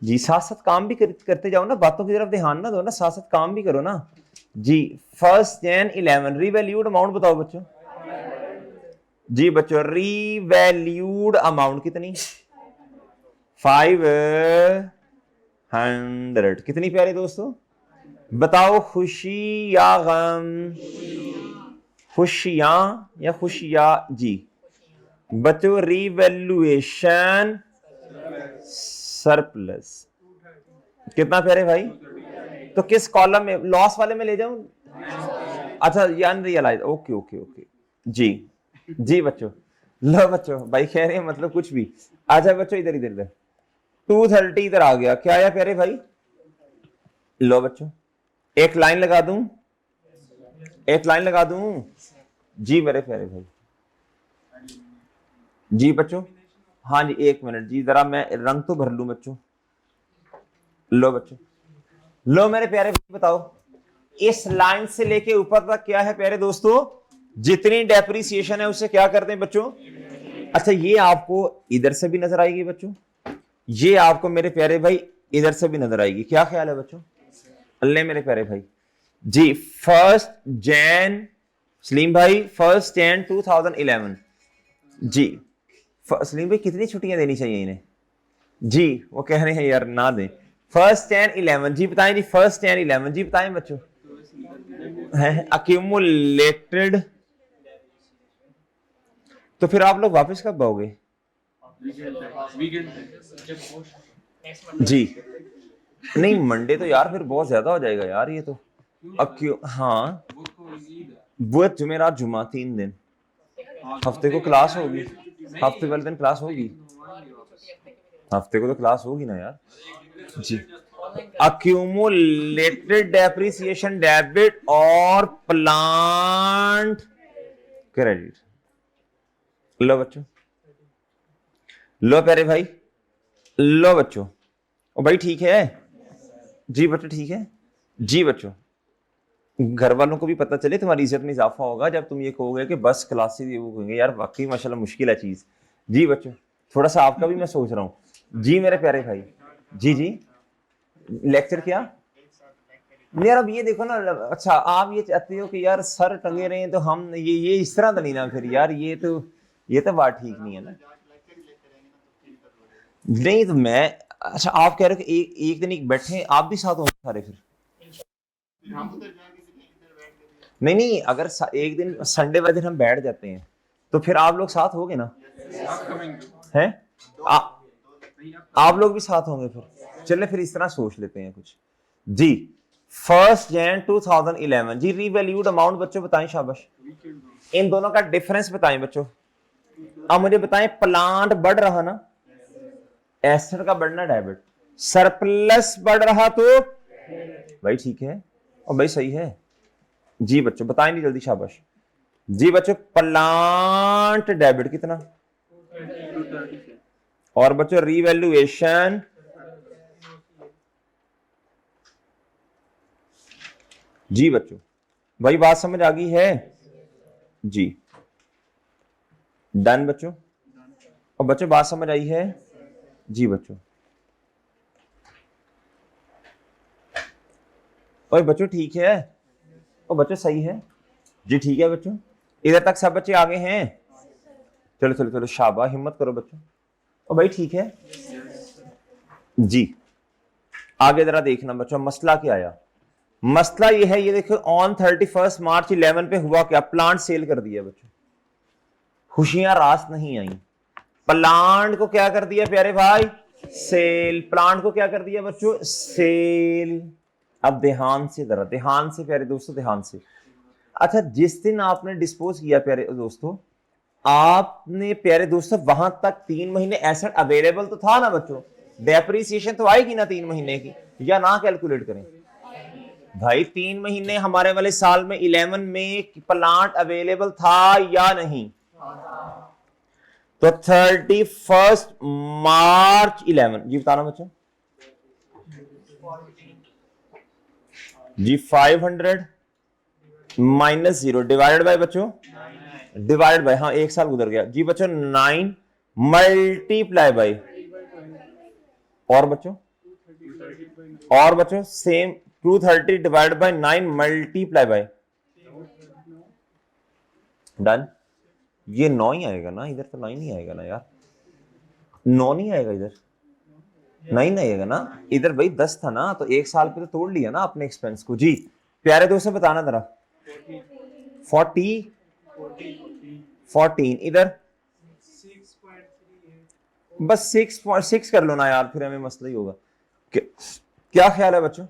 जी? साथ साथ काम भी करते जाओ ना, बातों की तरफ ध्यान ना दो ना, साथ साथ काम भी करो ना जी। 1 जनवरी 11 रीवैल्यूड अमाउंट बताओ बच्चों जी। बच्चों रीवैल्यूड अमाउंट कितनी? 500। कितनी प्यारे दोस्तों बताओ, खुशी या गम? खुशियां या खुशियां जी बच्चों। रीवैल्यूएशन सरप्लस कितना प्यारे भाई? तो किस कॉलम में, लॉस वाले में ले जाऊं? अच्छा ये अनरियलाइज, ओके ओके ओके जी जी बच्चों। लो बच्चों भाई कह रहे हैं मतलब कुछ भी। अच्छा बच्चों इधर इधर इधर 230 इधर आ गया, क्या आया प्यारे भाई? लो बच्चों एक लाइन लगा दूं, एक लाइन लगा दूं जी मेरे प्यारे भाई जी बच्चों। हाँ जी एक मिनट जी, जरा मैं रंग तो भर लूं बच्चों। लो बच्चों, लो मेरे प्यारे भाई बताओ, इस लाइन से लेके ऊपर तक क्या है प्यारे दोस्तों? जितनी डेप्रिसिएशन है उससे क्या करते हैं बच्चों? अच्छा ये आपको इधर से भी नजर आएगी बच्चों, ये आपको मेरे प्यारे भाई इधर से भी नजर आएगी, क्या ख्याल है बच्चों? अल्लाह मेरे प्यारे भाई जी। 1 जनवरी सलीम भाई 1 जनवरी 2011 जी। सलीम भाई कितनी छुट्टियां देनी चाहिए इन्हें जी? वो कह रहे हैं यार ना दें। 1 जनवरी 11 जी बताएं जी, 1 जनवरी 11 जी बताएं बच्चों। अक्यूमुलेटेड, तो फिर आप लोग वापस कब आओगे जी? नहीं मंडे तो यार फिर बहुत ज्यादा हो जाएगा यार ये तो। अब क्यों? हाँ वो जुमेरात जुमा 3 दिन, हफ्ते को क्लास होगी, हफ्ते वाले दिन क्लास होगी, हफ्ते को तो क्लास होगी ना यार जी। अक्यूमुलेटेड डेप्रिसिएशन डेबिट और प्लांट क्रेडिट। लो बच्चों, लो प्यारे भाई, लो बच्चों, ओ भाई ठीक है जी बच्चों, ठीक है जी बच्चों। घर वालों को भी पता चले, तुम्हारी इज्जत में इजाफा होगा जब तुम ये कहोगे कि बस क्लासेस ये वो कहेंगे यार वाकई माशाल्लाह मुश्किल है चीज जी बच्चों। थोड़ा सा आपका भी मैं सोच रहा हूँ जी मेरे प्यारे भाई जी जी। लेक्चर क्या? यार अब ये देखो ना, अच्छा आप ये चाहते हो कि यार सर टंगे रहे तो हम ये इस तरह तो नहीं ना, फिर यार ये तो बात ठीक नहीं है ना। नहीं तो मैं, अच्छा आप कह रहे हो कि एक दिन एक बैठे, आप भी साथ होंगे सारे फिर? नहीं नहीं, अगर एक दिन संडे वाले दिन हम बैठ जाते हैं तो फिर आप लोग साथ होगे ना? हैं? आप लोग भी साथ होंगे फिर? चले फिर इस तरह सोच लेते हैं कुछ जी। 1 जनवरी 2011 जी, रीवैल्यूड अमाउंट बच्चों बताएं, शाबाश। इन दोनों का डिफरेंस बताएं बच्चों। अब मुझे बताएं, प्लांट बढ़ रहा ना, एसेट का बढ़ना डेबिट, सरप्लस बढ़ रहा तो भाई ठीक है और भाई सही है जी। बच्चों बताएं नहीं जल्दी, शाबाश जी। बच्चों प्लांट डेबिट कितना, और बच्चों रीवैल्यूएशन जी। बच्चों भाई बात समझ आ गई है जी? डन बच्चों? और बच्चों बात समझ आई है जी? बच्चों और बच्चों ठीक है, और बच्चों सही है जी? ठीक है बच्चों, इधर तक सब बच्चे आगे हैं? चलो चलो चलो, शाबाश, हिम्मत करो बच्चों। और भाई ठीक है जी। आगे जरा देखना बच्चों, मसला क्या आया? मसला ये है, ये देखो ऑन 31 मार्च 11 पे हुआ क्या? प्लांट सेल कर दिया बच्चों, खुशियां रास नहीं आई। प्लांट को क्या कर दिया प्यारे भाई? सेल। प्लांट को क्या कर दिया बच्चों? सेल। अब ध्यान से, जरा ध्यान से प्यारे दोस्तों, ध्यान से। अच्छा जिस दिन आपने डिस्पोज किया प्यारे दोस्तों, आपने प्यारे दोस्तों वहां तक 3 महीने एसेट अवेलेबल तो था ना बच्चों? डेप्रीसिएशन तो आएगी ना 3 महीने की, या ना कैलकुलेट करें? भाई 3 महीने हमारे वाले साल में 11 में प्लांट अवेलेबल था या नहीं? तो 31 मार्च 11 जी बताना बच्चों जी। 500 -0 डिवाइडेड बाय बच्चों, डिवाइड बाय, हाँ एक साल गुजर गया जी बच्चों। 9 मल्टीप्लाई बाय, और बच्चों, और बच्चों same 230 divide by 9 multiply by, done. ये 9 ही आएगा ना इधर? तो 9 नहीं आएगा ना यार, 9 नहीं आएगा इधर, 9 आएगा ना इधर भाई। 10 था ना, तो एक साल पे तो तोड़ लिया ना अपने एक्सपेंस को जी। प्यारे दोस्तों बताना जरा, 14 इधर बस 6.6 कर लो ना यार, फिर हमें मसला ही होगा। क्या ख्याल है बच्चों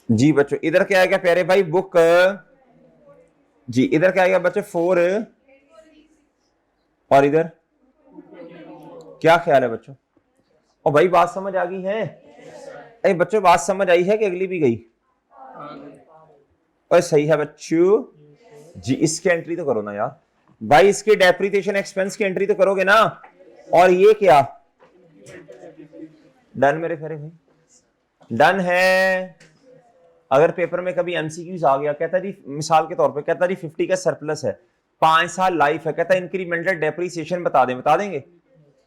जी? बच्चों इधर क्या आएगा प्यारे भाई? बुक जी। इधर क्या आएगा बच्चों? 4, और इधर क्या ख्याल है बच्चों? और भाई बात समझ आ गई है? अरे बच्चों बात समझ आई है कि अगली भी गई? और सही है बच्चों जी। इसकी एंट्री तो करो ना यार भाई, इसके डेप्रिसिएशन एक्सपेंस की एंट्री तो करोगे ना? और ये क्या? डन मेरे प्यारे भाई, डन है। अगर पेपर में कभी एमसीक्यूज आ गया, कहता जी मिसाल के तौर पे, कहता जी 50 का सरप्लस है, 5 साल लाइफ है, कहता इंक्रीमेंटल डेप्रिसिएशन बता दें, बता देंगे?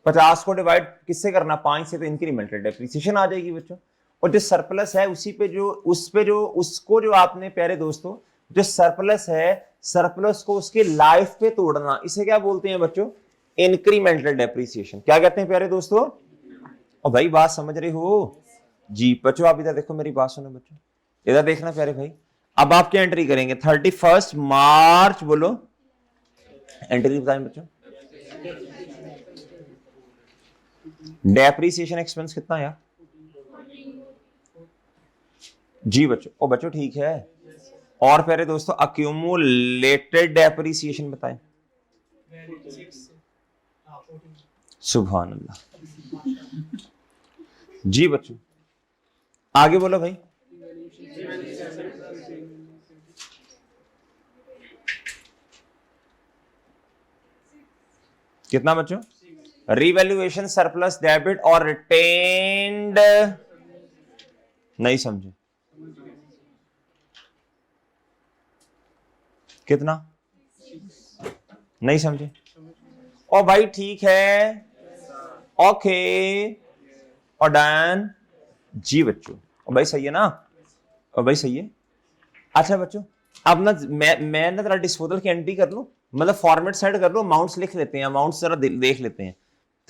50 को डिवाइड किससे करना? 5 से, तो इंक्रीमेंटल डेप्रिसिएशन आ जाएगी बच्चों। और जो सरप्लस है उसी पे जो, उस पे जो, उसको जो आपने प्यारे दोस्तों, जो सरप्लस है, सरप्लस को उसके लाइफ पे तोड़ना, इसे क्या बोलते हैं बच्चों? Incremental depreciation. क्या कहते हैं प्यारे दोस्तों? और भाई बात समझ रहे हो जी? बच्चों आप इधर देखो, मेरी बात सुनो बच्चों, इधर देखना प्यारे भाई। अब आप क्या एंट्री करेंगे? 31 मार्च बोलो, एंट्री बताएं बच्चों। डेप्रिसिएशन एक्सपेंस कितना आया जी बच्चों? ओ बच्चों ठीक है। और प्यारे दोस्तों अक्यूमुलेटेड डेप्रिसिएशन बताएं। सुभान अल्लाह जी बच्चों, आगे बोलो भाई। कितना बच्चों? रिवैल्यूएशन, सरप्लस, डेबिट और रिटेन्ड। नहीं समझे? कितना? नहीं समझे? ओ भाई ठीक है, ओके और डन जी बच्चों, और भाई सही है ना, और भाई सही है। अच्छा बच्चों, अब ना मैं ना जरा डिस्पोजल की एंट्री कर लूं, मतलब फॉर्मेट सेट कर लूं, अमाउंट्स लिख लेते हैं, अमाउंट्स जरा देख लेते हैं।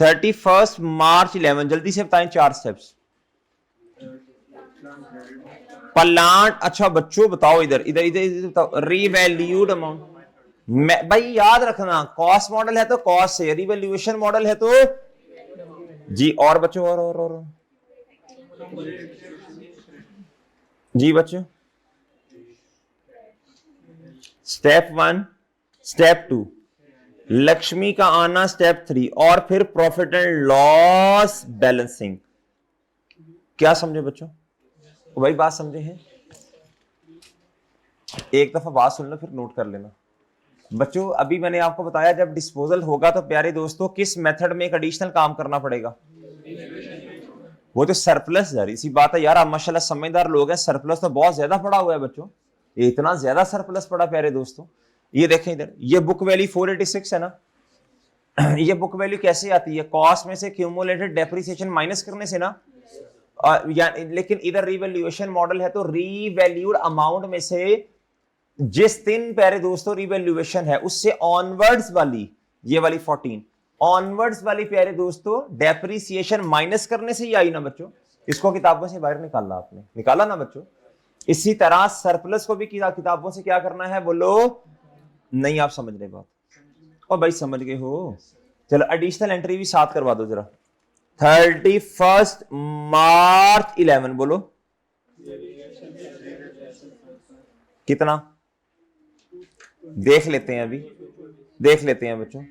31 मार्च 11, जल्दी से बताएं 4 स्टेप्स। प्लांट, अच्छा बच्चों बताओ, इधर इधर इधर इधर बताओ, रीवैल्यूड अमाउंट। भाई याद रखना, कॉस्ट मॉडल है तो कॉस्ट से, रिवैल्यूएशन मॉडल है तो जी। और बच्चों और जी बच्चों, स्टेप 1, स्टेप 2 लक्ष्मी का आना, स्टेप 3, और फिर प्रॉफिट एंड लॉस बैलेंसिंग। क्या समझे बच्चों? वही बात समझे हैं? एक दफा बात सुन लो फिर नोट कर लेना बच्चों। अभी मैंने आपको बताया जब डिस्पोजल होगा तो प्यारे दोस्तों किस मेथड में एक एडिशनल काम करना पड़ेगा, वो तो सरप्लस। यार इसी बात है यार, आप माशाल्लाह समझदार लोग हैं, सरप्लस तो बहुत ज्यादा पड़ा हुआ है बच्चों, ये इतना ज्यादा सरप्लस पड़ा प्यारे दोस्तों। ये देखें इधर, ये बुक वैल्यू 486 है ना, ये बुक वैल्यू कैसे आती है? कॉस्ट में से क्यूमुलेटेड डेप्रिसिएशन माइनस करने से ना, लेकिन इधर रीवैल्यूएशन मॉडल है तो रीवैल्यूड अमाउंट में से जिस दिन प्यारे दोस्तों रीवैल्यूएशन है उससे ऑनवर्ड्स वाली, ये वाली 14 ऑनवर्ड्स वाली प्यारे दोस्तों डेप्रिसिएशन माइनस करने से ही आई ना बच्चों। इसको किताबों से बाहर निकालना, आपने निकाला ना बच्चों। इसी तरह सरप्लस को भी किताबों से क्या करना है बोलो? नहीं आप समझ रहे बात? और भाई समझ गए हो? चलो एडिशनल एंट्री भी साथ करवा दो जरा। 31 मार्च 11 बोलो कितना? देख लेते हैं, अभी देख लेते हैं बच्चों।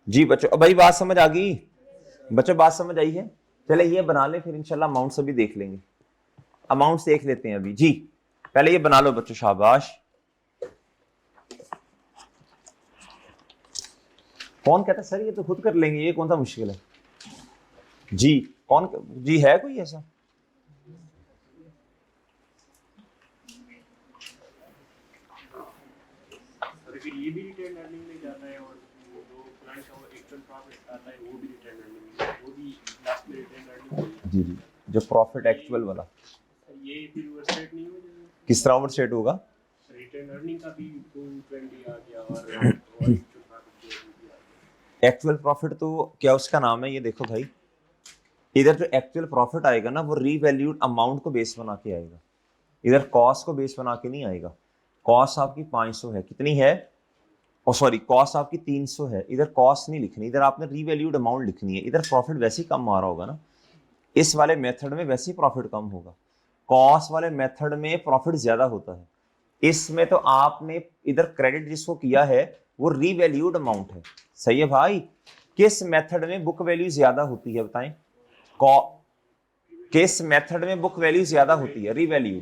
जी बच्चों, अब भाई बात समझ आ गई बच्चों? बात समझ आई है? चले ये बना ले, फिर इंशाल्लाह अमाउंट्स अभी देख लेंगे। अमाउंट्स देख लेते हैं अभी जी। पहले ये बना लो बच्चों, शाबाश। कौन कहता है सर ये तो खुद कर लेंगे, ये कौन सा मुश्किल है जी? कौन जी है कोई ऐसा?
ये भी रिटेन अर्निंग में जाता है, और जो प्लांट का एक्चुअल प्रॉफिट आता है वो भी रिटेन अर्निंग में, वो भी लास्ट में रिटेन अर्निंग
जी जी, जो प्रॉफिट एक्चुअल वाला,
ये फिर ओवरस्टेट नहीं हो जाएगा?
किस तरह ओवरस्टेट होगा?
रिटेन अर्निंग का भी 220 आ गया, और
एक्चुअल प्रॉफिट तो क्या उसका नाम है, ये देखो भाई, इधर जो एक्चुअल प्रॉफिट आएगा ना वो रीवैल्यूड अमाउंट को बेस बना के आएगा, इधर कॉस्ट को बेस बना के नहीं आएगा। कॉस्ट आपकी 500 है, कितनी है? और सॉरी कॉस्ट आपकी 300 है, इधर कॉस्ट नहीं लिखनी, इधर आपने रीवैल्यूड अमाउंट लिखनी है। इधर प्रॉफिट वैसे ही कम आ रहा होगा ना, इस वाले मेथड में वैसे ही प्रॉफिट कम होगा, कॉस्ट वाले मेथड में प्रॉफिट ज्यादा होता है। इसमें तो आपने इधर क्रेडिट जिसको किया है वो रीवैल्यूड अमाउंट है। सही है भाई? किस मेथड में बुक वैल्यू ज्यादा होती है बताएं? किस मेथड में बुक वैल्यू ज्यादा होती है? रीवैल्यू।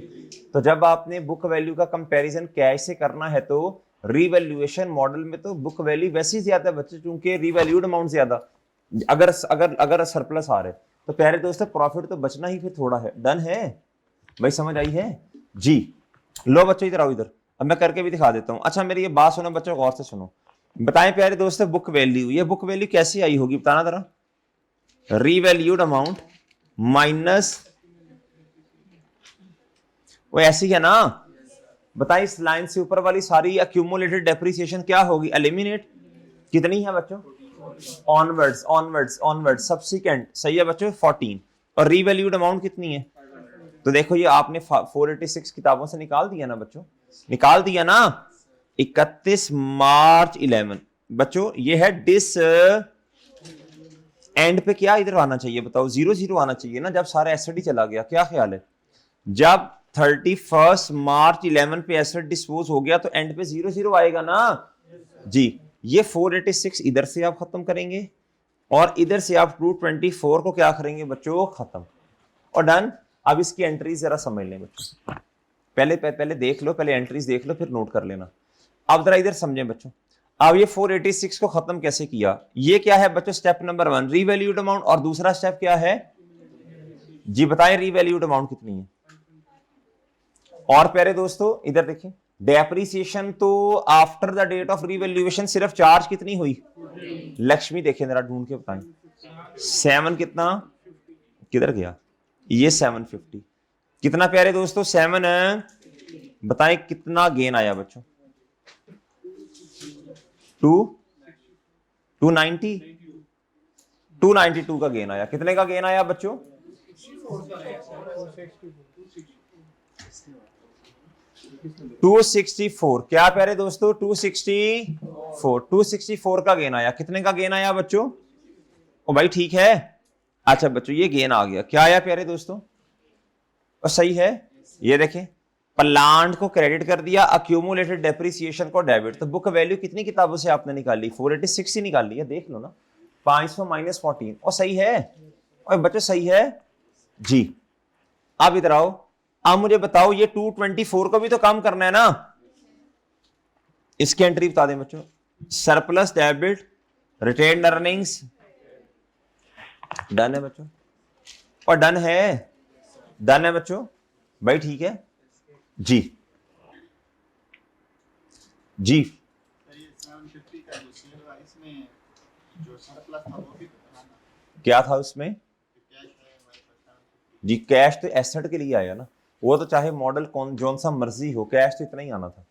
तो जब आपने बुक वैल्यू का कंपैरिजन कैश से करना है तो रीवैल्यूएशन मॉडल में तो बुक वैल्यू वैसे ही ज्यादा बच्चे, क्योंकि रीवैल्यूड अमाउंट ज्यादा। अगर अगर अगर सरप्लस आ रहे तो प्यारे दोस्तों प्रॉफिट तो बचना ही फिर थोड़ा है। डन है भाई? समझ आई है जी? लो बच्चों इधर आओ, इधर अब मैं करके भी दिखा देता हूं। अच्छा मेरी ये बात सुनो बच्चों, गौर से सुनो, बताएं प्यारे दोस्तों बुक वैल्यू, ये बुक वैल्यू कैसी आई होगी बताना जरा? रीवैल्यूड अमाउंट माइनस, वो ऐसी है ना, बताइए इस लाइन से ऊपर वाली सारी एक्यूमुलेटेड डेप्रिसिएशन क्या होगी? एलिमिनेट। कितनी है बच्चों? Onwards onwards onwards subsequent. सही है बच्चों 14। और रीवैल्यूड अमाउंट कितनी है? तो देखो ये आपने 486 किताबों से निकाल दिया ना बच्चों, निकाल दिया ना। 31 मार्च 11 बच्चों ये है डिस एंड पे क्या इधर आना चाहिए बताओ? 00 आना चाहिए ना, जब सारा एसेट ही चला गया। क्या ख्याल है? जब 31 मार्च 11 पे एसेट डिस्पोज हो गया तो एंड पे 00 आएगा ना जी। ये 486 इधर से आप खत्म करेंगे और इधर से आप 224 को क्या करेंगे बच्चों? खत्म। और डन। अब इसकी एंट्रीज जरा समझ लें बच्चों, पहले देख लो, पहले एंट्रीज देख लो फिर नोट कर लेना। अब जरा इधर समझें बच्चों, अब ये 486 को खत्म कैसे किया? ये क्या है बच्चों? स्टेप नंबर 1 रीवैल्यूड अमाउंट, और दूसरा स्टेप क्या है जी? बताएं रीवैल्यूड अमाउंट कितनी है? और प्यारे दोस्तों इधर देखें, डेप्रिसिएशन तो after the date of revaluation सिर्फ चार्ज कितनी हुई? लक्ष्मी देखें जरा ढूंढ के बताएं। 7 कितना? किधर गया, ये 750, कितना प्यारे दोस्तों 7 है, बताएं कितना गेन आया बच्चों, 292 का गेन आया। कितने का गेन आया बच्चों, 264। क्या प्यारे दोस्तों 264 का गेन आया। कितने का गेन आया बच्चों, ओ भाई ठीक है, अच्छा बच्चों ये गेन आ गया, क्या आया प्यारे दोस्तों, और सही है। ये देखें, प्लांट को क्रेडिट कर दिया, अक्यूमुलेटेड डेप्रिसिएशन को डेबिट। तो बुक वैल्यू कितनी किताबों से आपने निकाली, 486 ही निकाली है, देख लो ना, 500 माइनस 14, और सही है, और बच्चों सही है जी। अब इधर आओ, अब मुझे बताओ ये 224 को भी तो काम करना है ना, इसकी एंट्री बता दें बच्चों, surplus debit retained earnings, done है बच्चों, और डन है बच्चों भाई, ठीक है जी जी। क्या था उसमें जी, कैश तो एसेट के लिए आया ना, वो तो चाहे मॉडल कौन जोन सा मर्जी हो, कैश तो इतना ही आना था।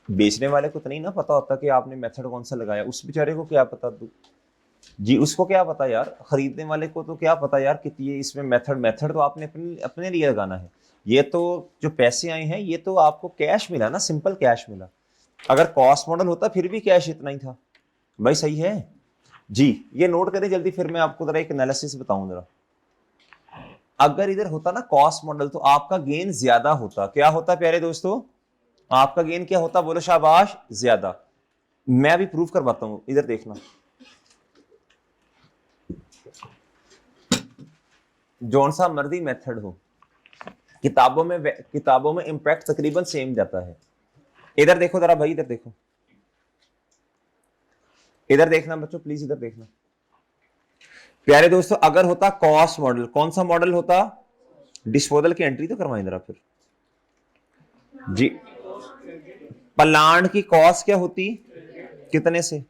बेचने वाले को तो नहीं ना पता होता कि आपने मेथड कौन सा लगाया, उस बेचारे को क्या पता जी, उसको क्या पता यार, खरीदने वाले को तो क्या पता यार कि ये इसमें मेथड तो आपने अपने लिए लगाना है। ये तो जो पैसे आए हैं ये तो आपको कैश मिला ना, सिंपल कैश मिला। अगर कॉस्ट मॉडल होता फिर भी कैश इतना ही था भाई, सही है जी। ये नोट करें जल्दी, फिर मैं आपको जरा एक एनालिसिस बताऊं जरा। अगर इधर होता ना कॉस्ट मॉडल तो आपका गेन ज्यादा होता। क्या होता प्यारे दोस्तों, आपका गेन क्या होता, बोलो शाबाश, ज्यादा। मैं अभी प्रूफ करवाता हूं, इधर देखना, जौन सा मर्जी मेथड हो, किताबों में इंपैक्ट तकरीबन सेम जाता है। इधर देखो जरा भाई, इधर देखो, इधर देखना बच्चों प्लीज, इधर देखना प्यारे दोस्तों। अगर होता कॉस्ट मॉडल, कौन सा मॉडल होता, डिस्पोजल की एंट्री तो करवाएं जरा फिर जी। प्लांट की कॉस्ट क्या होती, कितने से,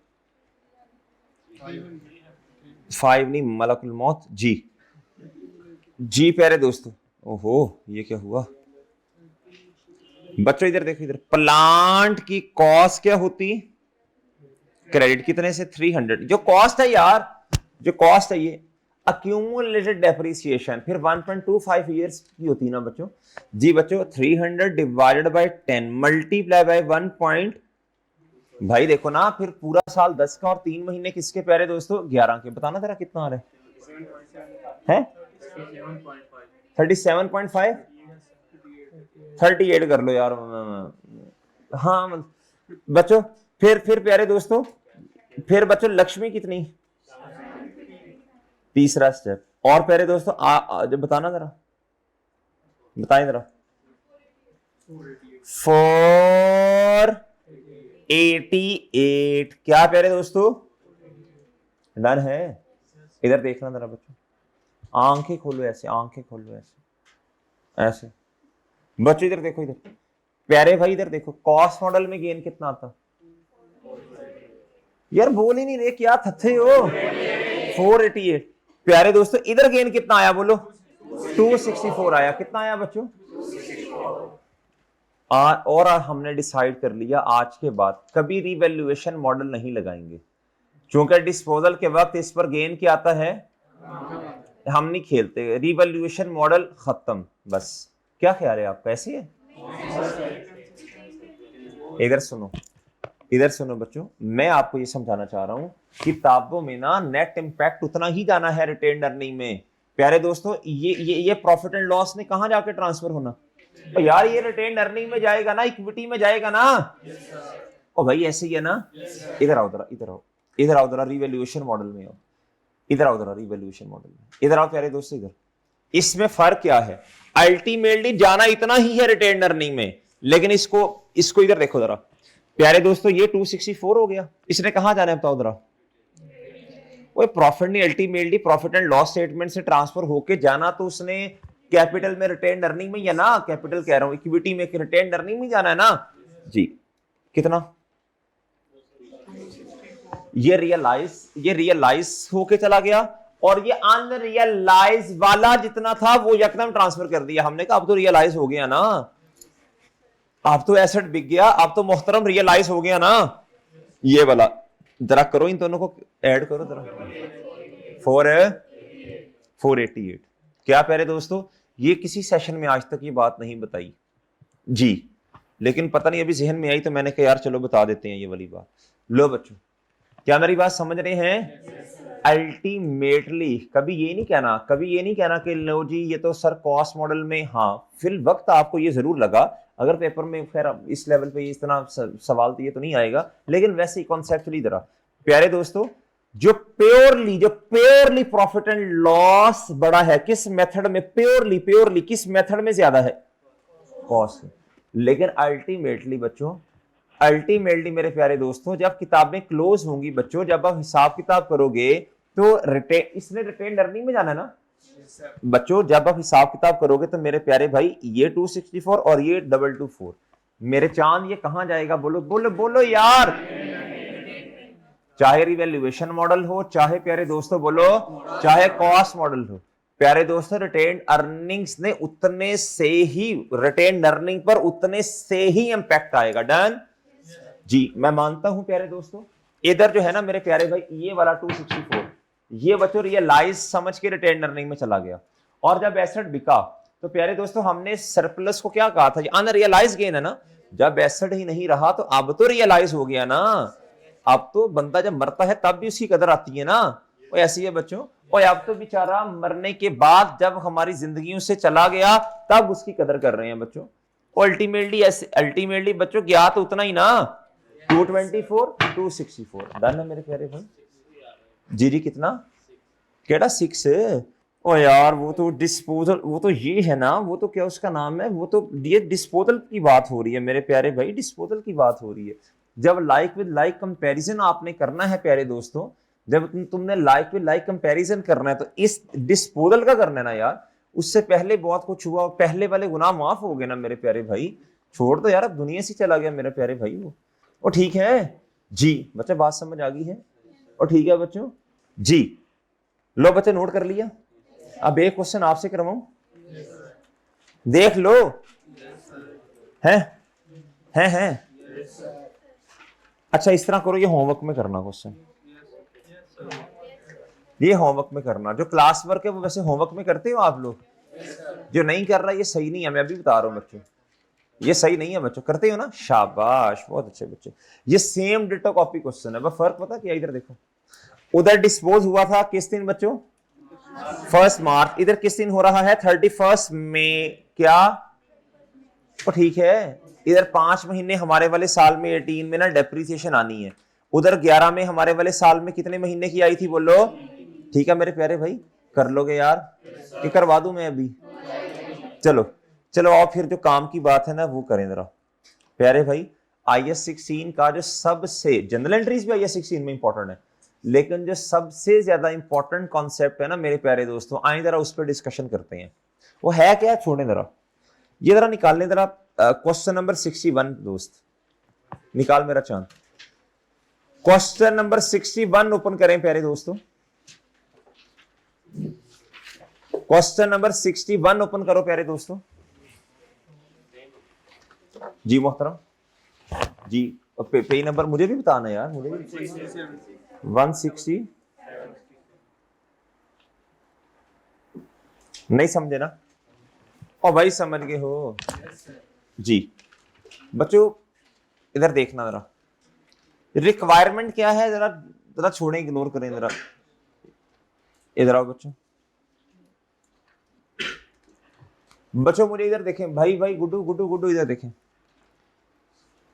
5 नहीं, मलकुल मौत जी जी प्यारे दोस्तों। ओहो ये क्या हुआ बच्चों, इधर देखो, इधर प्लांट की कॉस्ट क्या होती, क्रेडिट कितने से, 300। जो कॉस्ट है यार, जो कॉस्ट है ये अक्यूमुलेटेड डेप्रिसिएशन, फिर 1.25 इयर्स की होती है ना बच्चों जी। बच्चों 300 divided by 10 multiply by 1 point, भाई देखो ना, फिर पूरा साल 10 का और 3 महीने किसके प्यारे दोस्तों, 11 के। बताना जरा कितना आ रहा है 37.5, 38 कर लो यार, हाँ बच्चों। फिर प्यारे दोस्तों, फिर बच्चों लक्ष्मी कितनी, तीसरा स्टेप। और प्यारे दोस्तों जब बताना जरा, बताएं जरा, 488। क्या प्यारे दोस्तों, डन है। इधर देखना जरा बच्चों, आंखें खोलो ऐसे, आंखें खोलो ऐसे ऐसे बच्चों, इधर देखो, इधर प्यारे भाई, इधर देखो, कॉस्ट मॉडल में गेन कितना आता, यार बोल ही नहीं रहे, क्या थथे हो, 488। प्यारे दोस्तों इधर गेन कितना आया, बोलो 264 आया। कितना आया बच्चों, और हमने डिसाइड कर लिया आज के बाद कभी रिवैल्यूएशन मॉडल नहीं लगाएंगे, क्योंकि डिस्पोजल के वक्त इस पर गेन क्या आता है, हम नहीं खेलते, रिवैल्यूएशन मॉडल खत्म बस। क्या ख्याल है आपका, ऐसे है। इधर सुनो, इधर सुनो बच्चों, मैं आपको ये समझाना चाह रहा हूं, किताबों में ना नेट इंपैक्ट उतना ही जाना है रिटेन्ड अर्निंग में। प्यारे दोस्तों ये प्रॉफिट एंड लॉस ने कहां जाके ट्रांसफर होना, तो यार ये रिटेन्ड अर्निंग में जाएगा ना, इक्विटी में जाएगा ना। ओ भाई ऐसे ही है ना। इधर आओ जरा, इधर आओ, इधर आओ जरा, रिवैल्यूएशन मॉडल में आओ, इधर आओ जरा, रिवैल्यूएशन मॉडल में इधर आओ प्यारे दोस्तों। इधर इसमें फर्क क्या है, अल्टीमेटली जाना इतना ही है रिटेन्ड अर्निंग में, लेकिन इसको इधर देखो जरा प्यारे दोस्तों, ये 264 हो गया, इसने कहां जाना है बताओ जरा, वो प्रॉफिट नहीं, ultimately profit and loss statement से ट्रांसफर होके जाना तो उसने कैपिटल में, रिटेन्ड अर्निंग में, या ना कैपिटल कह रहा हूं, इक्विटी में, रिटेन्ड अर्निंग में जाना है ना जी। कितना, ये रियलाइज होके चला गया, और ये अनरियलाइज वाला जितना था वो यकदम ट्रांसफर कर दिया हमने कहा अब तो रियलाइज हो गया ना, अब तो एसेट बिक गया, अब तो मोहतरम रियलाइज हो गया ना। ये वाला जरा करो, इन दोनों को ऐड करो जरा, 488। क्या प्यारे दोस्तों, ये किसी सेशन में आज तक ये बात नहीं बताई जी, लेकिन पता नहीं अभी जहन में आई तो मैंने कहा यार चलो बता देते हैं ये वाली बात। लो बच्चों, क्या मेरी बात समझ रहे हैं? अल्टीमेटली कभी ये नहीं कहना कि लो जी ये तो सर कॉस्ट मॉडल में, हाँ फिल वक्त आपको ये जरूर लगा, अगर पेपर में खैर इस लेवल पे इतना सवाल तो ये तो नहीं आएगा, लेकिन वैसे ही कॉन्सेप्चुअली जरा प्यारे दोस्तों, जो प्योरली प्रॉफिट एंड लॉस बड़ा है किस मेथड में, प्योरली किस मेथड में ज्यादा है, कॉस्ट। लेकिन अल्टीमेटली बच्चों, अल्टीमेटली मेरे प्यारे दोस्तों, जब किताबें क्लोज होंगी बच्चों, जब आप हिसाब किताब करोगे तो इसने रिटेन अर्निंग में जाना है ना बच्चों, जब आप हिसाब किताब करोगे तो मेरे प्यारे भाई ये 264 और ये 224, मेरे चांद ये कहां जाएगा? बोलो बोलो बोलो यार, चाहे रिवैल्यूएशन मॉडल हो, चाहे प्यारे दोस्तों बोलो चाहे कॉस्ट मॉडल हो, प्यारे दोस्तों रिटेन अर्निंग्स ने उतने से ही, रिटेन अर्निंग पर उतने से ही इंपैक्ट आएगा। डन जी, मैं मानता हूं प्यारे दोस्तों। इधर जो है ना मेरे प्यारे भाई, ये वाला 264 ये बच्चों रियलाइज समझ के रिटेन अर्निंग में चला गया, और जब एसेट बिका तो प्यारे दोस्तों हमने सरप्लस को क्या कहा था, अनरियलाइज गेन है ना, जब एसेट ही नहीं रहा तो अब तो रियलाइज हो गया ना, अब तो बंदा जब मरता है तब भी उसकी कदर आती है ना, वो ऐसी है बच्चों। और अब तो बेचारा मरने के बाद जब हमारी जिंदगियों से चला गया तब उसकी कदर कर रहे हैं बच्चों। अल्टीमेटली बच्चों गया तो उतना ही ना, 224 264 डन है मेरे प्यारे भाई जी कितना केड़ा 6। ओ यार वो तो डिस्पोजल, वो तो ये है ना, वो तो क्या उसका नाम है, वो तो ये डिस्पोजल की बात हो रही है मेरे प्यारे भाई, डिस्पोजल की बात हो रही है। जब लाइक विद लाइक कंपैरिजन आपने करना है प्यारे दोस्तों, जब तुमने लाइक विद लाइक कंपैरिजन करना है तो इस डिस्पोजल का करना है ना यार, उससे पहले बहुत कुछ हुआ, पहले वाले गुनाह माफ हो गए ना मेरे प्यारे भाई, छोड़ दो यार, अब दुनिया से चला गया मेरे प्यारे भाई वो ठीक है जी। बच्चे बात समझ आ गई है? और ठीक है बच्चों जी, लो बच्चे नोट कर लिया। अब एक क्वेश्चन आपसे करवाऊं, देख लो है अच्छा इस तरह करो, ये होमवर्क में करना क्वेश्चन, ये होमवर्क में करना, जो क्लास वर्क है वो वैसे होमवर्क में करते हो आप लोग, जो नहीं कर रहा ये सही नहीं है, मैं अभी बता रहा हूं बच्चों, ये सही नहीं है बच्चों, करते हो ना, शाबाश बहुत अच्छे बच्चे। ये सेम डिटो कॉपी क्वेश्चन है, बस फर्क पता क्या, इधर देखो, उधर डिस्पोज हुआ था किस दिन बच्चों, 1 मार्च, इधर किस दिन हो रहा है 31 मई, क्या तो ठीक है, इधर 5 महीने हमारे वाले साल में 18 में ना डेप्रिसिएशन आनी है, उधर 11 में हमारे वाले साल में कितने महीने की आई थी बोलो, ठीक है मेरे प्यारे भाई, कर लोगे यार कि करवा दूं मैं अभी? चलो आओ फिर जो काम की बात है ना वो करें जरा प्यारे भाई। IAS 16 का जो सबसे, जनरल एंट्रीज भी IAS 16 में इंपॉर्टेंट है, लेकिन जो सबसे ज्यादा इंपॉर्टेंट कॉन्सेप्ट है ना मेरे प्यारे दोस्तों, आइए जरा उस पर डिस्कशन करते हैं, वो है क्या, छोड़े जरा, ये जरा निकाल लें जरा, क्वेश्चन नंबर 61 दोस्त निकाल मेरा चांद, क्वेश्चन नंबर 61 ओपन करें प्यारे दोस्तों, क्वेश्चन नंबर 61 ओपन करो प्यारे दोस्तों जी मोहतरम जी। पेज नंबर मुझे भी बताना यार, मुझे भी 160 नहीं समझे ना, और भाई समझ गए हो जी। बच्चों इधर देखना जरा, रिक्वायरमेंट क्या है, जरा जरा छोड़ें, इग्नोर करें जरा, इधर आओ बच्चों मुझे इधर देखें, भाई गुड्डू इधर देखें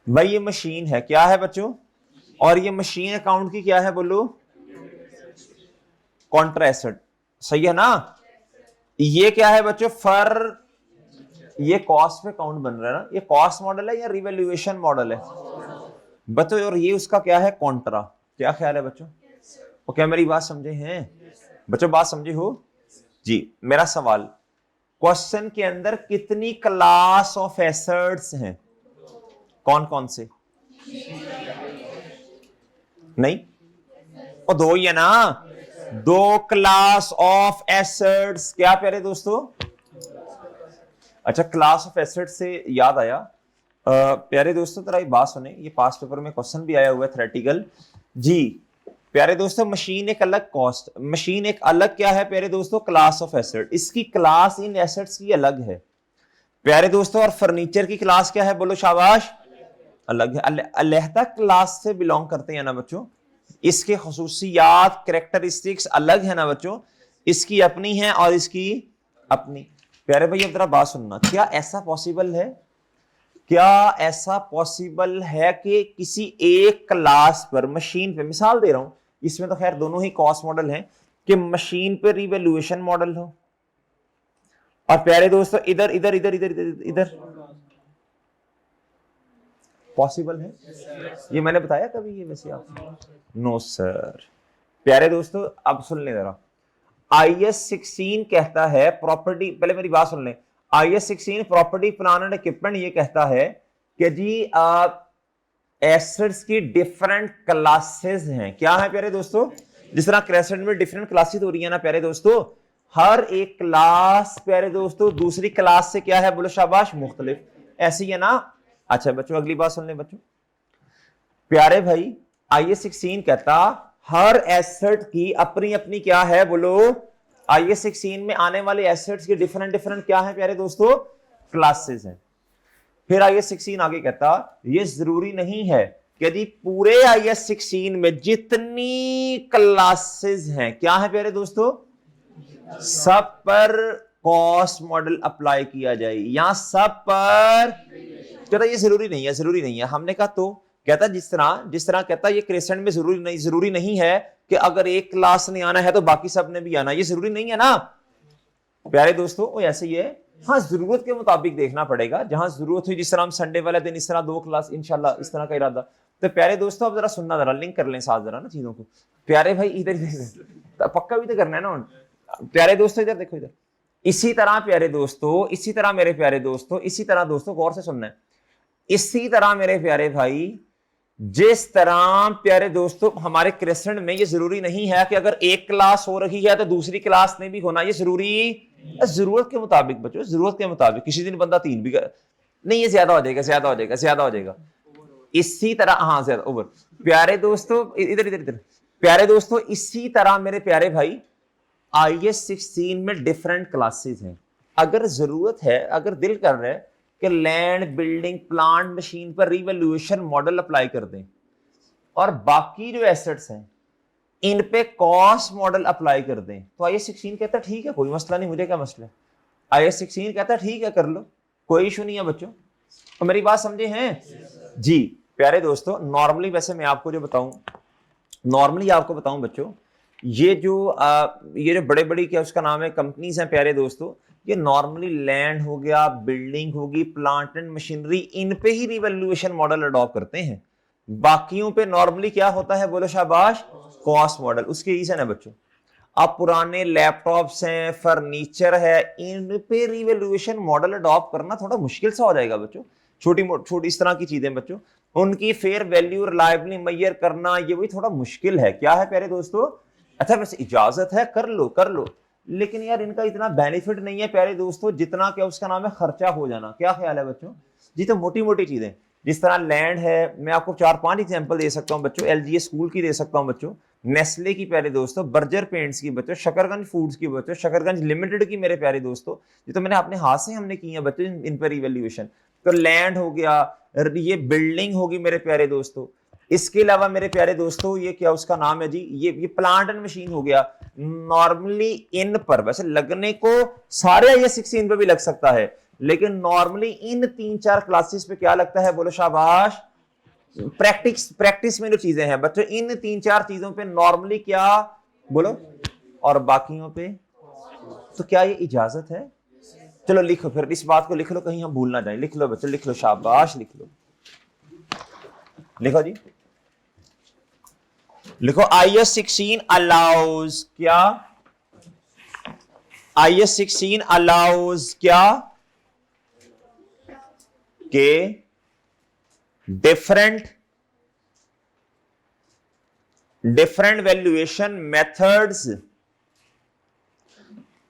भाई, ये मशीन है, क्या है बच्चों, और ये मशीन अकाउंट की क्या है बोलो, कॉन्ट्रा एसेट, सही है ना, ये क्या है बच्चों, ये कॉस्ट पे अकाउंट बन रहा है ना, ये कॉस्ट मॉडल है या रिवैल्यूएशन मॉडल है बच्चों, और ये उसका क्या है, कॉन्ट्रा, क्या ख्याल है बच्चों, और क्या मेरी बात समझे हैं बच्चों, बात समझे हो जी। मेरा सवाल, क्वेश्चन के अंदर कितनी क्लास ऑफ एसेट्स हैं, कौन कौन से, नहीं और 2 ही है ना, दो क्लास ऑफ एसेट्स, क्या प्यारे दोस्तों? अच्छा, क्लास ऑफ एसेट्स से याद आया, प्यारे दोस्तों जरा एक बात सुने, ये पास्ट पेपर में क्वेश्चन भी आया हुआ है थ्योरेटिकल जी। प्यारे दोस्तों मशीन एक अलग कॉस्ट, मशीन एक अलग क्या है प्यारे दोस्तों? Class of asset. इसकी क्लास इन एसेट्स की अलग है प्यारे दोस्तों। और फर्नीचर की क्लास क्या है? बोलो शाबाश, अलग है, अलहदा क्लास से बिलोंग करते हैं ना बच्चों। इसके खसूसियात कैरेक्टरिस्टिक्स अलग है ना बच्चों, इसकी अपनी है और इसकी अपनी। प्यारे भाई अब जरा बात सुनना, क्या ऐसा पॉसिबल है, क्या ऐसा पॉसिबल है कि किसी एक क्लास पर, मशीन पे, मिसाल दे रहा हूं, इसमें तो खैर दोनों ही कॉस्ट मॉडल हैं, कि मशीन पे रिवैल्यूएशन मॉडल हो और प्यारे दोस्तों इधर इधर इधर इधर इधर इधर पॉसिबल है? ये मैंने बताया कभी ये वैसे आपको? No sir. प्यारे दोस्तों अब सुन ले जरा, IS 16 कहता है प्रॉपर्टी, पहले मेरी बात सुन लें, IS 16 property plan and equipment ये कहता है कि जी एसेट्स की डिफरेंट क्लासेस हैं। क्या है प्यारे दोस्तों? जिस तरह क्रेसेंट में डिफरेंट क्लासेस हो रही है ना प्यारे दोस्तों, हर एक क्लास प्यारे दोस्तों दूसरी क्लास से क्या है? बोलो शाबाश, मुख्तलिफ। ऐसी है ना? अच्छा बच्चों अगली बात सुन लें बच्चों, प्यारे भाई IS 16 कहता हर एसेट की अपनी अपनी क्या है? बोलो। IS 16 में आने वाले एसेट्स की डिफरेंट डिफरेंट क्या है प्यारे दोस्तों? क्लासेस हैं। फिर IS 16 आगे कहता ये जरूरी नहीं है कि यदि पूरे IS 16 में जितनी क्लासेस हैं क्या है प्यारे दोस्तों? सब पर कॉस्ट मॉडल अप्लाई किया जाए, या सब पर? कहता ये जरूरी नहीं है, जरूरी नहीं है। हमने कहा तो कहता जिस तरह कहता ये क्रेसेंट में जरूरी नहीं है कि अगर एक क्लास ने आना है तो बाकी सब ने भी आना, ये जरूरी नहीं है ना प्यारे दोस्तों। वो ऐसे ही है, हाँ जरूरत के मुताबिक देखना पड़ेगा, जहां जरूरत हुई, जिस तरह हम संडे वाले दिन इस तरह 2 क्लास इंशाल्लाह, इस तरह का इरादा। तो प्यारे दोस्तों अब जरा सुनना, जरा लिंक कर लें साथ जरा ना चीजों को। प्यारे भाई इधर पक्का भी तो करना है ना प्यारे दोस्तों, इधर देखो इधर। इसी तरह प्यारे दोस्तों, इसी तरह मेरे प्यारे दोस्तों, इसी तरह दोस्तों गौर से सुनना है, इसी तरह मेरे प्यारे भाई जिस तरह प्यारे दोस्तों हमारे क्रेसेंट में ये जरूरी नहीं है कि अगर एक क्लास हो रही है तो दूसरी क्लास ने भी होना, ये जरूरत के मुताबिक बच्चों, जरूरत के मुताबिक। किसी दिन बंदा 3 भी नहीं, ये ज्यादा हो जाएगा, ज्यादा हो जाएगा, ज्यादा हो जाएगा। इसी तरह, हाँ ज्यादा ओवर। प्यारे दोस्तों इधर इधर इधर, प्यारे दोस्तों इसी तरह मेरे प्यारे भाई IS 16 में डिफरेंट क्लासेस हैं। अगर जरूरत है, अगर दिल कर रहा है कि लैंड, बिल्डिंग, प्लांट, मशीन पर रिवैल्यूएशन मॉडल अप्लाई कर दें और बाकी जो एसेट्स हैं इन पे कॉस्ट मॉडल अप्लाई कर दें, तो IS 16 कहता है ठीक है, कोई मसला नहीं, मुझे क्या मसला है। IS 16 कहता है ठीक है कर लो, कोई इशू नहीं है बच्चों। तो मेरी बात समझे हैं जी प्यारे दोस्तों? नॉर्मली वैसे मैं आपको जो बताऊं, नॉर्मली आपको बताऊं बच्चों, ये जो बड़े बड़ी क्या उसका नाम है कंपनीज हैं प्यारे दोस्तों, ये नॉर्मली लैंड हो गया, बिल्डिंग होगी, प्लांट एंड मशीनरी, इन पे ही रिवैल्यूएशन मॉडल अडॉप्ट करते हैं। बाकियों पे नॉर्मली क्या होता है? बोलो शाबाश, कॉस्ट मॉडल। उसके रीजन है बच्चों, अब पुराने लैपटॉप्स हैं, फर्नीचर है, इन पे रिवैल्यूएशन मॉडल अडॉप्ट करना थोड़ा मुश्किल सा हो जाएगा बच्चों। छोटी इस तरह की चीजें बच्चों, उनकी फेयर वैल्यू रिलायबली मैयर करना, ये भी थोड़ा मुश्किल है। क्या है प्यारे दोस्तों? अच्छा वैसे इजाजत है, कर लो, लेकिन यार इनका इतना बेनिफिट नहीं है प्यारे दोस्तों जितना क्या उसका नाम है खर्चा हो जाना। क्या ख्याल है बच्चों जी? तो मोटी मोटी चीजें जिस तरह लैंड है, मैं आपको 4-5 एग्जांपल दे सकता हूं बच्चों, LGS स्कूल की दे सकता हूं बच्चों, नेस्ले की प्यारे दोस्तों, बर्जर पेंट्स की बच्चों, शकरगंज फूड्स की बच्चों, शकरगंज लिमिटेड की मेरे प्यारे दोस्तों। ये तो मैंने अपने हाथ से हमने की है बच्चों इन पर इवैल्यूएशन। तो लैंड हो गया, ये बिल्डिंग होगी मेरे प्यारे दोस्तों, इसके अलावा मेरे प्यारे दोस्तों ये क्या उसका नाम है जी, ये प्लांट एंड मशीन हो गया। नॉर्मली इन पर वैसे लगने को सारे IS 16 पे भी लग सकता है, लेकिन नॉर्मली इन 3-4 क्लासेस पे क्या लगता है? बोलो शाबाश, प्रैक्टिस में जो चीजें हैं बच्चों, इन 3-4 चीजों पे नॉर्मली क्या बोलो, और बाकियों पे तो क्या ये इजाजत है? चलो लिखो, फिर इस बात को लिख लो, कहीं हम भूल ना जाए। लिख लो बच्चों, लिख लो, शाबाश, लिख लो, लिखो जी, लिखो। IS 16 अलाउज क्या? IS 16 अलाउज क्या? के डिफरेंट डिफरेंट वैल्यूएशन मेथड्स,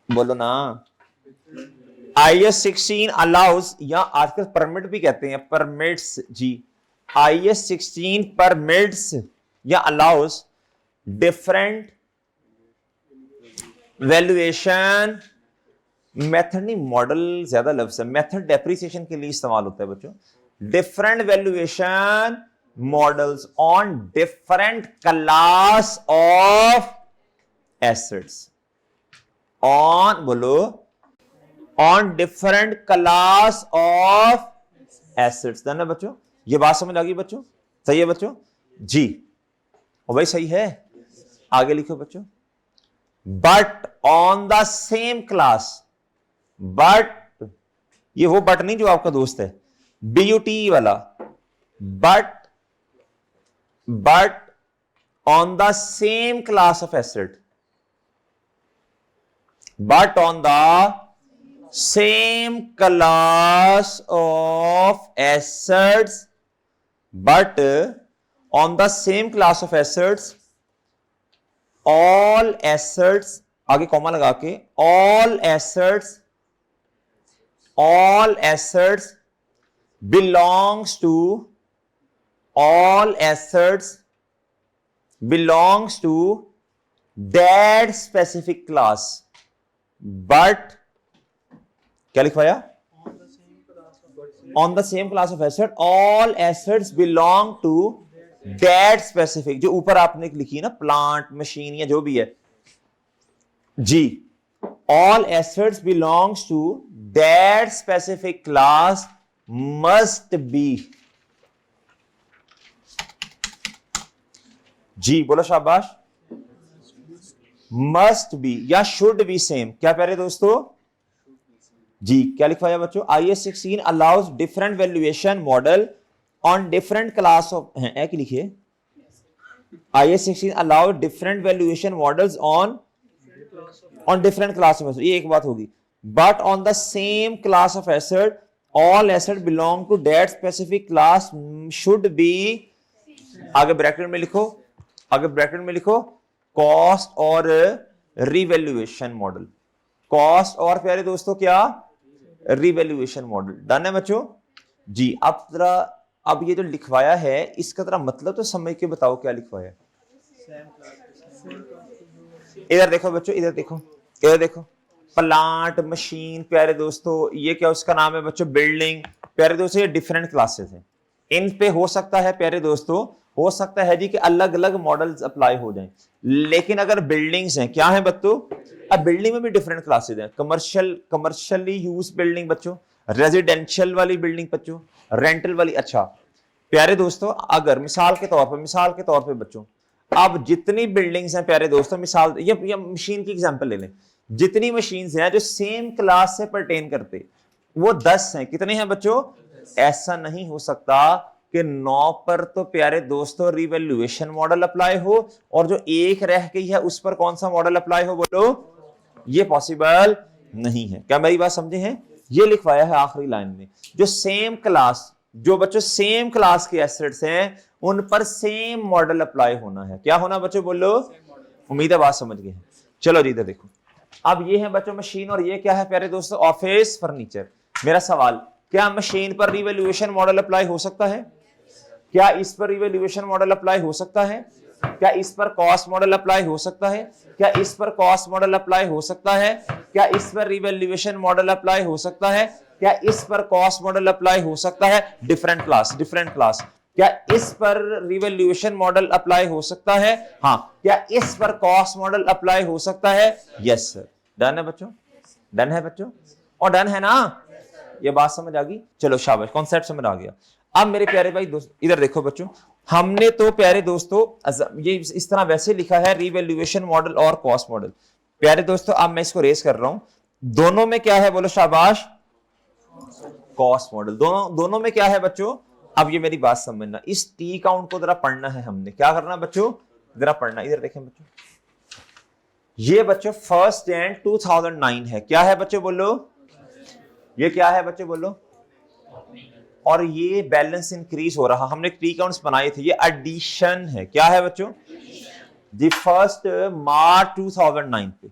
बोलो ना। IS 16 अलाउज, या आजकल परमिट भी कहते हैं, परमिट्स जी। IS 16 परमिट्स या अलाउज डिफरेंट वैल्यूएशन मेथड, नहीं मॉडल ज्यादा लफ्ज है, मेथड डेप्रिसिएशन के लिए इस्तेमाल होता है बच्चों। Different valuation models on different class of assets, on बोलो, on different class of assets. ना बच्चों, ये बात समझ आ गई बच्चों? सही है बच्चों जी? और भाई सही है, आगे लिखो बच्चों। But on the same class, but ये वो बट नहीं जो आपका दोस्त है BUT वाला, but on the same class of asset, but on the same class of assets, but on the same class of assets, all assets, आगे comma लगा के, all assets belongs to, all assets belongs to that specific class, but क्या लिखवाया? On the same class of asset, all assets belong to that specific, जो ऊपर आपने लिखी है ना, प्लांट मशीन या जो भी है जी, all assets belongs to that specific class must be, जी बोलो शाबाश, मस्ट बी या शुड बी सेम। क्या प्यारे दोस्तों जी, क्या लिखवाया बच्चों? IS 16 allows different valuation model on different class of, है कि लिखिए, IS 16 allows different valuation models on different class of, ये एक बात होगी। But on the same class of asset, all asset belong to that specific class should be, आगे bracket में लिखो, आगे ब्रैकेट में लिखो, कॉस्ट और रिवैल्यूएशन मॉडल, कॉस्ट और प्यारे दोस्तों क्या? Revaluation model. डन है बच्चों जी? अब जरा, अब ये जो लिखवाया है इसका जरा मतलब तो समझ के बताओ क्या लिखवाया है। इधर देखो बच्चों, इधर देखो, इधर देखो, प्लांट मशीन प्यारे दोस्तों, ये क्या उसका नाम है बच्चों? बिल्डिंग। प्यारे दोस्तों ये डिफरेंट क्लासेस हैं, इन पे हो सकता है प्यारे दोस्तों, हो सकता है जी कि अलग अलग मॉडल्स अप्लाई हो जाएं, लेकिन अगर बिल्डिंग्स हैं, क्या है बच्चों? अब बिल्डिंग में भी डिफरेंट क्लासेस हैं, कमर्शियली यूज बिल्डिंग बच्चों, रेजिडेंशियल वाली बिल्डिंग बच्चों, रेंटल वाली। अच्छा प्यारे दोस्तों, अगर मिसाल के तौर पे बच्चों, अब जितनी बिल्डिंग्स हैं प्यारे दोस्तों, मिसाल ये मशीन की एग्जांपल ले लें, जितनी मशीन्स हैं जो सेम क्लास से परटेन करते, वो 10 हैं। कितने हैं बच्चों? ऐसा नहीं हो सकता कि 9 पर तो प्यारे दोस्तों रिवैल्यूएशन मॉडल अप्लाई हो और जो एक रह गई है उस पर कौन सा मॉडल अप्लाई हो, बोलो? ये पॉसिबल नहीं है। क्या मेरी बात समझे हैं? ये लिखवाया है आखिरी लाइन में, जो सेम क्लास, जो बच्चों सेम क्लास के एसेट्स हैं उन पर सेम मॉडल अप्लाई होना है। क्या होना बच्चों, बोलो? उम्मीद है बात समझ गए हैं। चलो जी इधर देखो, अब ये है बच्चों मशीन और ये क्या है प्यारे दोस्तों? Office furniture. मेरा सवाल, क्या मशीन पर रिवैल्यूएशन मॉडल अप्लाई हो सकता है? क्या इस पर रिवैल्यूएशन मॉडल अप्लाई हो सकता है? क्या इस पर कॉस्ट मॉडल अप्लाई हो सकता है? क्या इस पर कॉस्ट मॉडल अप्लाई हो सकता है? क्या इस पर रिवैल्यूएशन मॉडल अप्लाई हो सकता है? क्या इस पर कॉस्ट मॉडल अप्लाई हो सकता है? Different class. क्या इस पर रिवैल्यूएशन मॉडल अप्लाई हो सकता है? हाँ। क्या इस पर कॉस्ट मॉडल अप्लाई हो सकता है? Yes sir. डन है बच्चों? डन है बच्चों? और डन है ना? ये बात समझ आ गई? चलो शाबाश, कॉन्सेप्ट समझ आ गया। अब मेरे प्यारे भाई दोस्त इधर देखो बच्चों, हमने तो प्यारे दोस्तों ये इस तरह वैसे लिखा है रिवैल्यूएशन मॉडल और कॉस्ट मॉडल। प्यारे दोस्तों अब मैं इसको रेस कर रहा हूं, दोनों में क्या है, बोलो शाबाश? Cost model. दोनों में क्या है बच्चों? अब ये मेरी बात समझना, इस टी काउंट को जरा पढ़ना है हमने। क्या करना बच्चों? जरा पढ़ना। इधर देखें बच्चों, ये बच्चों 1 जनवरी 2009 है। क्या है बच्चों बोलो? ये क्या है बच्चों बोलो? और ये बैलेंस इंक्रीज हो रहा, हमने टी काउंट्स बनाए थे, ये एडिशन है। क्या है बच्चों? जी 1 मार्च 2009 पे।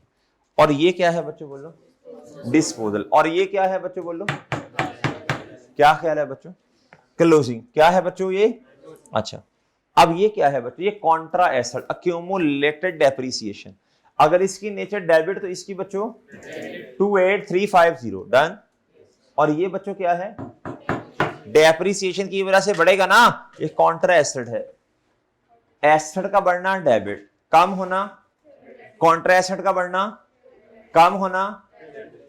और ये क्या है बच्चों बोलो? डिस्पोजल। और ये क्या है बच्चों बोलो? क्या ख्याल है बच्चों? क्लोजिंग। क्या है बच्चों ये? अच्छा, अब ये क्या है बच्चों? ये कॉन्ट्रा एसेट अक्यूमुलेटेड डेप्रिसिएशन। अगर इसकी नेचर डेबिट तो इसकी बच्चों 28350 डन। और ये बच्चों क्या है? डेप्रिसिएशन की वजह से बढ़ेगा ना, ये कॉन्ट्रा एसेट है। एसेट का बढ़ना डेबिट, कम होना कॉन्ट्रा एसेट का बढ़ना, कम होना।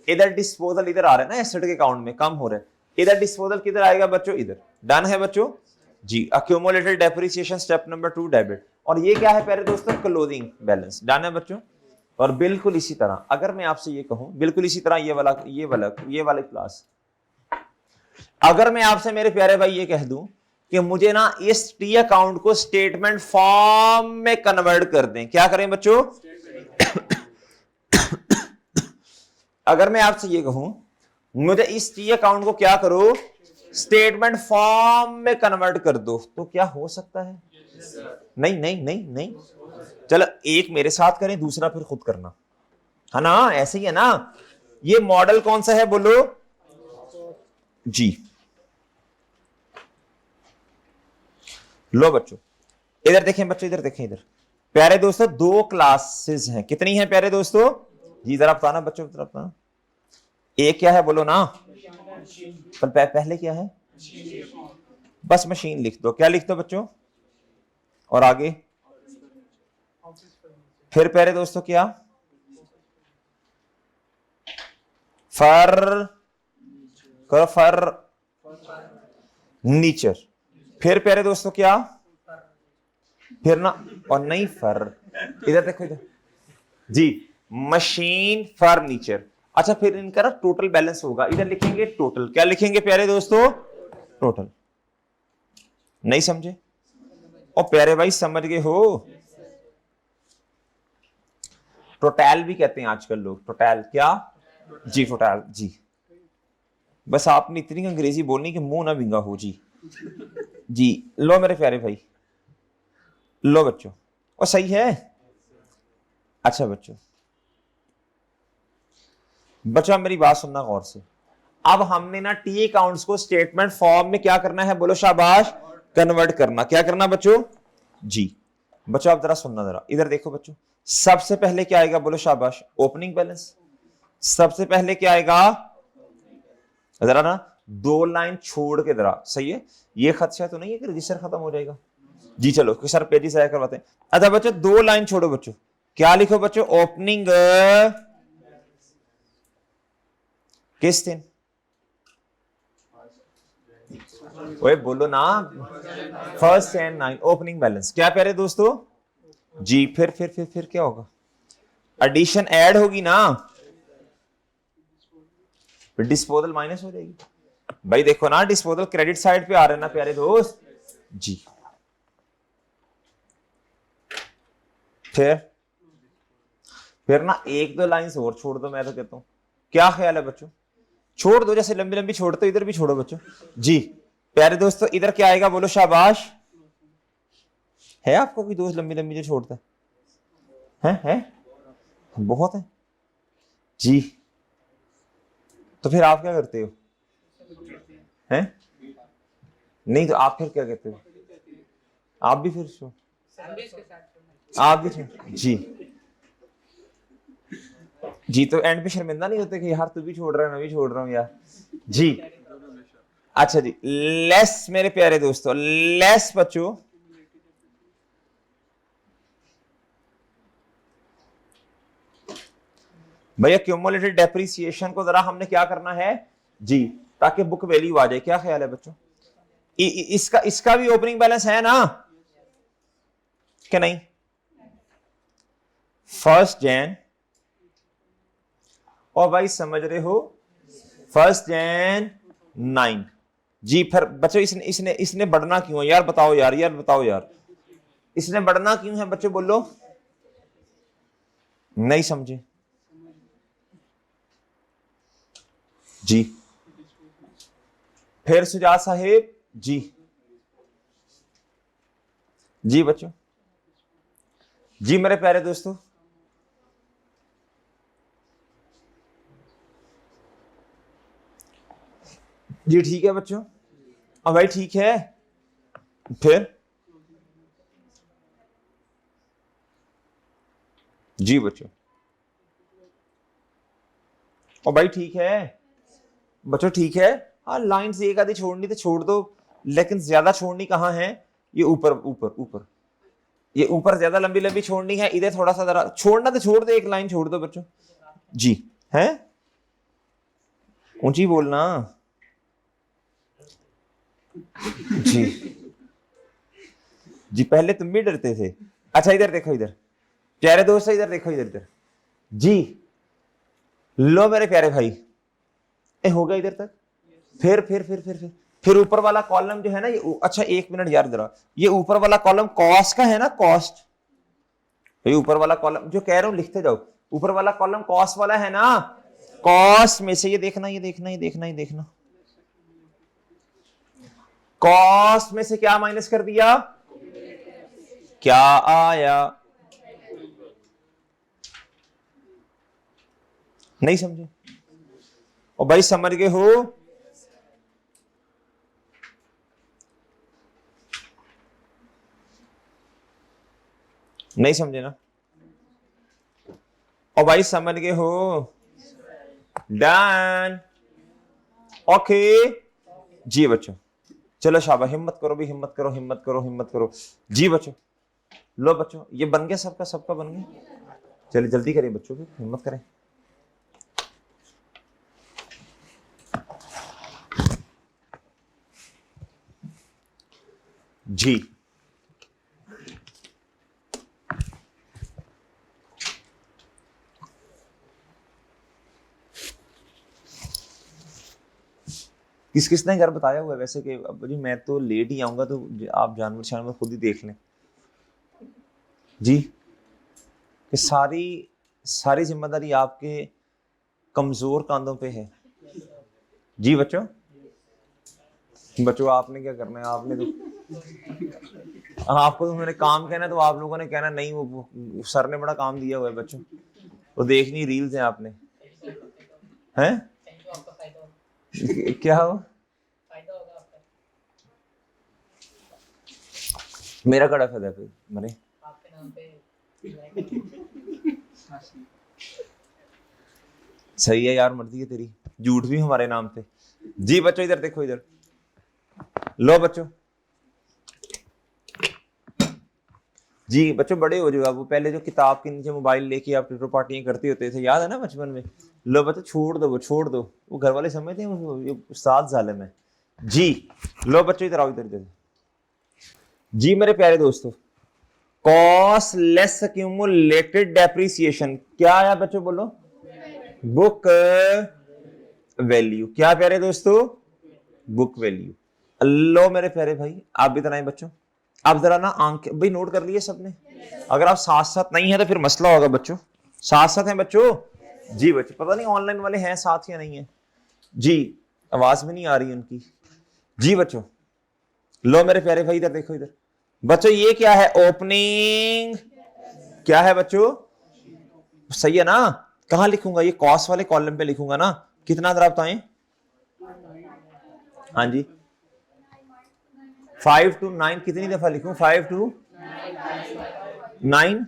इधर डिस्पोजल इधर आ रहा है ना एसेट के अकाउंट में, कम हो रहा है। इधर डिस्पोजल किधर आएगा बच्चों? इधर। डन है बच्चों जी। Accumulated depreciation step number 2 debit. और ये क्या है प्यारे दोस्तों? Closing balance. डन है बच्चों। और बिल्कुल इसी तरह अगर मैं आपसे ये कहूं, बिल्कुल इसी तरह ये वाला क्लास, अगर मैं आपसे मेरे प्यारे भाई ये कह दूं कि मुझे ना इस टी अकाउंट को स्टेटमेंट फॉर्म में कन्वर्ट कर दें, क्या करें बच्चों? अगर मैं आपसे ये कहूं मुझे इस टी अकाउंट को क्या करो? स्टेटमेंट फॉर्म में कन्वर्ट कर दो, तो क्या हो सकता है? नहीं नहीं नहीं नहीं। चलो एक मेरे साथ करें, दूसरा फिर खुद करना, है ना? ऐसे ही है ना। ये मॉडल कौन सा है बोलो जी? लो बच्चों इधर देखें, बच्चों इधर देखें। इधर प्यारे दोस्तों 2 क्लासेस हैं। कितनी हैं प्यारे दोस्तों जी? जरा बताना बच्चों, जरा बताना। एक क्या है बोलो ना? पर पहले क्या है? बस मशीन लिख दो। क्या लिख दो बच्चों? और आगे फिर प्यारे दोस्तों क्या? फर्नीचर। फिर प्यारे दोस्तों क्या? फिर ना, और नहीं फर, इधर देखो इधर जी, मशीन फर्नीचर। अच्छा, फिर इनका ना टोटल बैलेंस होगा, इधर लिखेंगे टोटल। क्या लिखेंगे प्यारे दोस्तों? टोटल। नहीं समझे? और प्यारे भाई समझ गए हो? टोटल भी कहते हैं आजकल लोग। टोटल क्या जी? टोटल जी। बस आपने इतनी अंग्रेजी बोलनी कि मुंह ना विंगा हो जी। जी लो मेरे प्यारे भाई, लो बच्चों। और सही है। अच्छा बच्चों, बच्चों मेरी बात सुनना गौर से। अब हमने ना टी अकाउंट्स को स्टेटमेंट फॉर्म में क्या करना है बोलो? शाबाश, कन्वर्ट करना। क्या करना बच्चों जी? बच्चों आप जरा सुनना, जरा इधर देखो बच्चों। सबसे पहले क्या आएगा बोलो? शाबाश, ओपनिंग बैलेंस। सबसे पहले क्या आएगा? जरा ना 2 लाइन छोड़ के जरा, सही है? ये खदशा तो नहीं है कि रजिस्टर खत्म हो जाएगा जी? चलो सर पेजेस आया करवाते हैं। अच्छा बच्चों 2 लाइन छोड़ो बच्चों। क्या लिखो बच्चों? ओपनिंग किस दिन? ओए बोलो ना, 1 एंड 9 ओपनिंग बैलेंस। क्या प्यारे दोस्तों जी? फिर क्या होगा? एडिशन ऐड होगी ना, फिर डिस्पोजल माइनस हो जाएगी। भाई देखो ना, डिस्पोजल क्रेडिट साइड पे आ रहे ना प्यारे दोस्त जी। फिर ना 1-2 लाइंस और छोड़ दो, मैं तो कहता हूं। क्या ख्याल है बच्चों? छोड़ दो, जैसे लंबी लंबी छोड़ते इधर भी छोड़ो बच्चों जी। प्यारे दोस्तों इधर क्या आएगा बोलो? शाबाश। है आपको कोई दोस्त लंबी लंबी जो छोड़ता है? बहुत है जी। तो फिर आप क्या करते हो? हैं? नहीं तो आप फिर क्या कहते हो? आप भी फिर छोड़, आप भी छोड़ जी। जी तो एंड पे शर्मिंदा नहीं होते कि यार तू भी छोड़ रहा है, मैं भी छोड़ रहा हूं यार जी? अच्छा जी, लेस मेरे प्यारे दोस्तों, लेस बच्चों भैया क्यूमुलेटेड डेप्रिसिएशन को जरा हमने क्या करना है जी, ताकि बुक वैल्यू आ जाए। क्या ख्याल है बच्चों? इसका भी ओपनिंग बैलेंस है ना, क्या नहीं? 1 जैन, और भाई समझ रहे हो 1 जैन 9 जी। फिर बच्चों इसने इसने इसने बढ़ना क्यों है यार? बताओ यार बताओ यार, इसने बढ़ना क्यों है बच्चों? बोलो। नहीं समझे जी? फिर सुजात साहेब जी, जी बच्चों जी मेरे प्यारे दोस्तों, जी ठीक है बच्चों, अब भाई ठीक है, फिर जी बच्चों, और भाई ठीक है बच्चों, ठीक है। हाँ लाइन से एक आधी छोड़नी तो छोड़ दो, लेकिन ज्यादा छोड़नी कहाँ है, ये ऊपर ऊपर ऊपर, ये ऊपर ज्यादा लंबी लंबी छोड़नी है, इधर थोड़ा सा जरा छोड़ना तो छोड़ दो, एक लाइन छोड़ दो बच्चों। जी है, ऊंची बोलना। जी जी, पहले तुम भी डरते थे। अच्छा इधर देखो, इधर प्यारे दोस्त, इधर देखो, इधर इधर। जी लो मेरे प्यारे भाई, ए हो गया इधर तक। फिर ऊपर वाला कॉलम जो है ना, ये अच्छा एक मिनट यार जरा, ये ऊपर वाला कॉलम कॉस्ट का है ना, कॉस्ट, ये ऊपर वाला कॉलम जो कह रहा हूं लिखते जाओ, ऊपर वाला कॉलम कॉस्ट वाला है ना, कॉस्ट में से ये देखना, ये देखना, ये देखना, ये देखना, कॉस्ट में से क्या माइनस कर दिया, क्या आया, नहीं समझे? और भाई समझ गए हो? नहीं समझे ना? और भाई समझ गए हो? डन, ओके जी बच्चों, चलो शाबाश, हिम्मत करो भी, हिम्मत करो, हिम्मत करो, हिम्मत करो। जी बच्चों, लो बच्चों, ये बन गया सबका, सबका बन गया। चलिए जल्दी करें बच्चों, की हिम्मत करें। जी किस किसने घर बताया हुआ है वैसे कि अब जी मैं तो लेट ही आऊंगा, तो आप जानवर शानवर खुद ही देख लें। जी कि सारी सारी जिम्मेदारी आपके कमजोर कांधों पे है। जी बच्चों, बच्चों आपने क्या करना है, आपने तो आपको तो उन्होंने काम कहना, तो आप लोगों ने कहना नहीं, वो सर ने बड़ा काम दिया हुआ है बच्चों, वो देखनी रील्स हैं आपने, हैं क्या हो, मेरा कड़ा फायदा पे मरे, सही है यार, मर्जी है तेरी, झूठ भी हमारे नाम पे। जी बच्चों इधर देखो, इधर लो बच्चों, जी बच्चों बड़े हो जाओ, वो पहले जो किताब के नीचे मोबाइल लेके आप ट्विटर पार्टियां करते होते थे, याद है ना बचपन में? लो बच्चों छोड़ दो, वो छोड़ दो, वो घर वाले समझते हैं वो उस्ताद जालिम है। जी लो बच्चों इधर आओ, इधर इधर। जी मेरे प्यारे दोस्तों, कॉस्ट लेस एक्यूमुलेटेड डेप्रिसिएशन क्या आया बच्चों, बोलो, बुक वैल्यू। क्या प्यारे दोस्तों, बुक वैल्यू। लो मेरे प्यारे भाई, आप भी बनाए बच्चों, आप जरा ना आंख भाई नोट कर लिए सबने, अगर आप साथ साथ नहीं है तो फिर मसला होगा बच्चों, साथ साथ हैं बच्चों? जी बच्चों, पता नहीं ऑनलाइन वाले हैं साथ या नहीं है। जी आवाज में नहीं आ रही उनकी। जी बच्चों, लो मेरे प्यारे भाई इधर देखो, इधर बच्चों, ये क्या है, ओपनिंग, क्या है बच्चों, सही है ना? कहां लिखूंगा, ये कॉस्ट वाले कॉलम पे लिखूंगा ना, कितना जरा बताएं। हाँ जी, 5 to 9 कितनी दफा लिखूं, 5 to 9?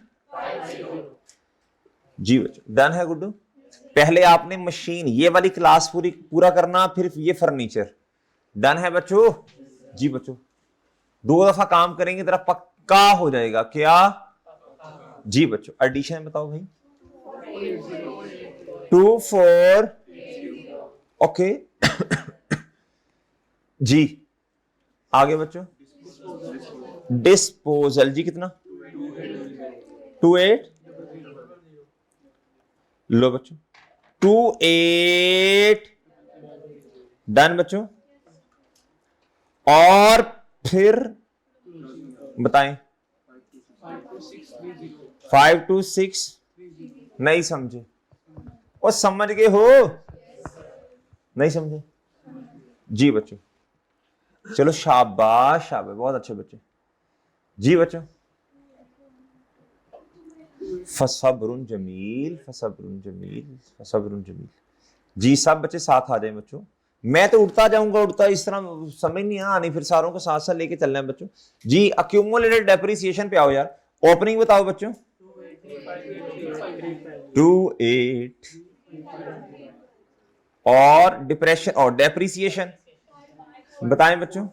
जी बच्चों डन है गुड्डू। पहले आपने मशीन ये वाली क्लास पूरा करना, फिर ये फर्नीचर। डन है बच्चों? जी बच्चों, 2 दफा काम करेंगे तेरा पक्का हो जाएगा, क्या? जी बच्चों, एडिशन बताओ भाई। 2 4 ओके जी आगे बच्चों, डिस्पोजल जी कितना, 2 8, लो बच्चों 2 8, डन बच्चों। और फिर बताएं, 5 to 6, नहीं समझे? और समझ गए हो? नहीं समझे? जी बच्चों, चलो शाबाश शाबाश, बहुत अच्छे बच्चे। जी बच्चों, फसब्रुन जमील, फसब्रुन जमील, फसब्रुन जमील। जी सब बच्चे साथ आ जाए बच्चों, मैं तो उड़ता जाऊंगा, उड़ता इस तरह समझ नहीं आनी, फिर सारों को साथ साथ लेके चलना है बच्चों। जी अक्यूमुलेटेड डेप्रिसिएशन पे आओ यार, ओपनिंग बताओ बच्चों। 28 और डिप्रेशन और डेप्रिसिएशन बताएं बच्चों।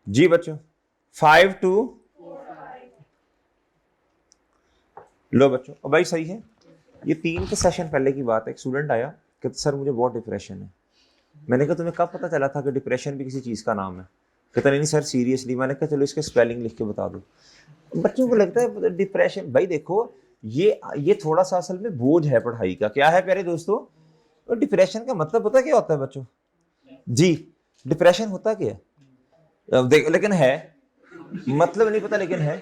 जी बच्चों 5 to, लो बच्चों अब भाई सही है। ये 3 के सेशन पहले की बात है, एक स्टूडेंट आया कि सर मुझे बहुत डिप्रेशन है। मैंने कहा तुम्हें कब पता चला था कि डिप्रेशन भी किसी चीज़ का नाम है? कहता नहीं सर सीरियसली। मैंने कहा चलो इसके स्पेलिंग लिख के बता दो। बच्चों को लगता है डिप्रेशन, भाई देखो ये थोड़ा सा असल में बोझ है पढ़ाई का। क्या है प्यारे दोस्तों? तो डिप्रेशन का मतलब पता क्या होता है बच्चों? जी डिप्रेशन होता क्या है? अब देख लेकिन है, मतलब नहीं पता लेकिन है,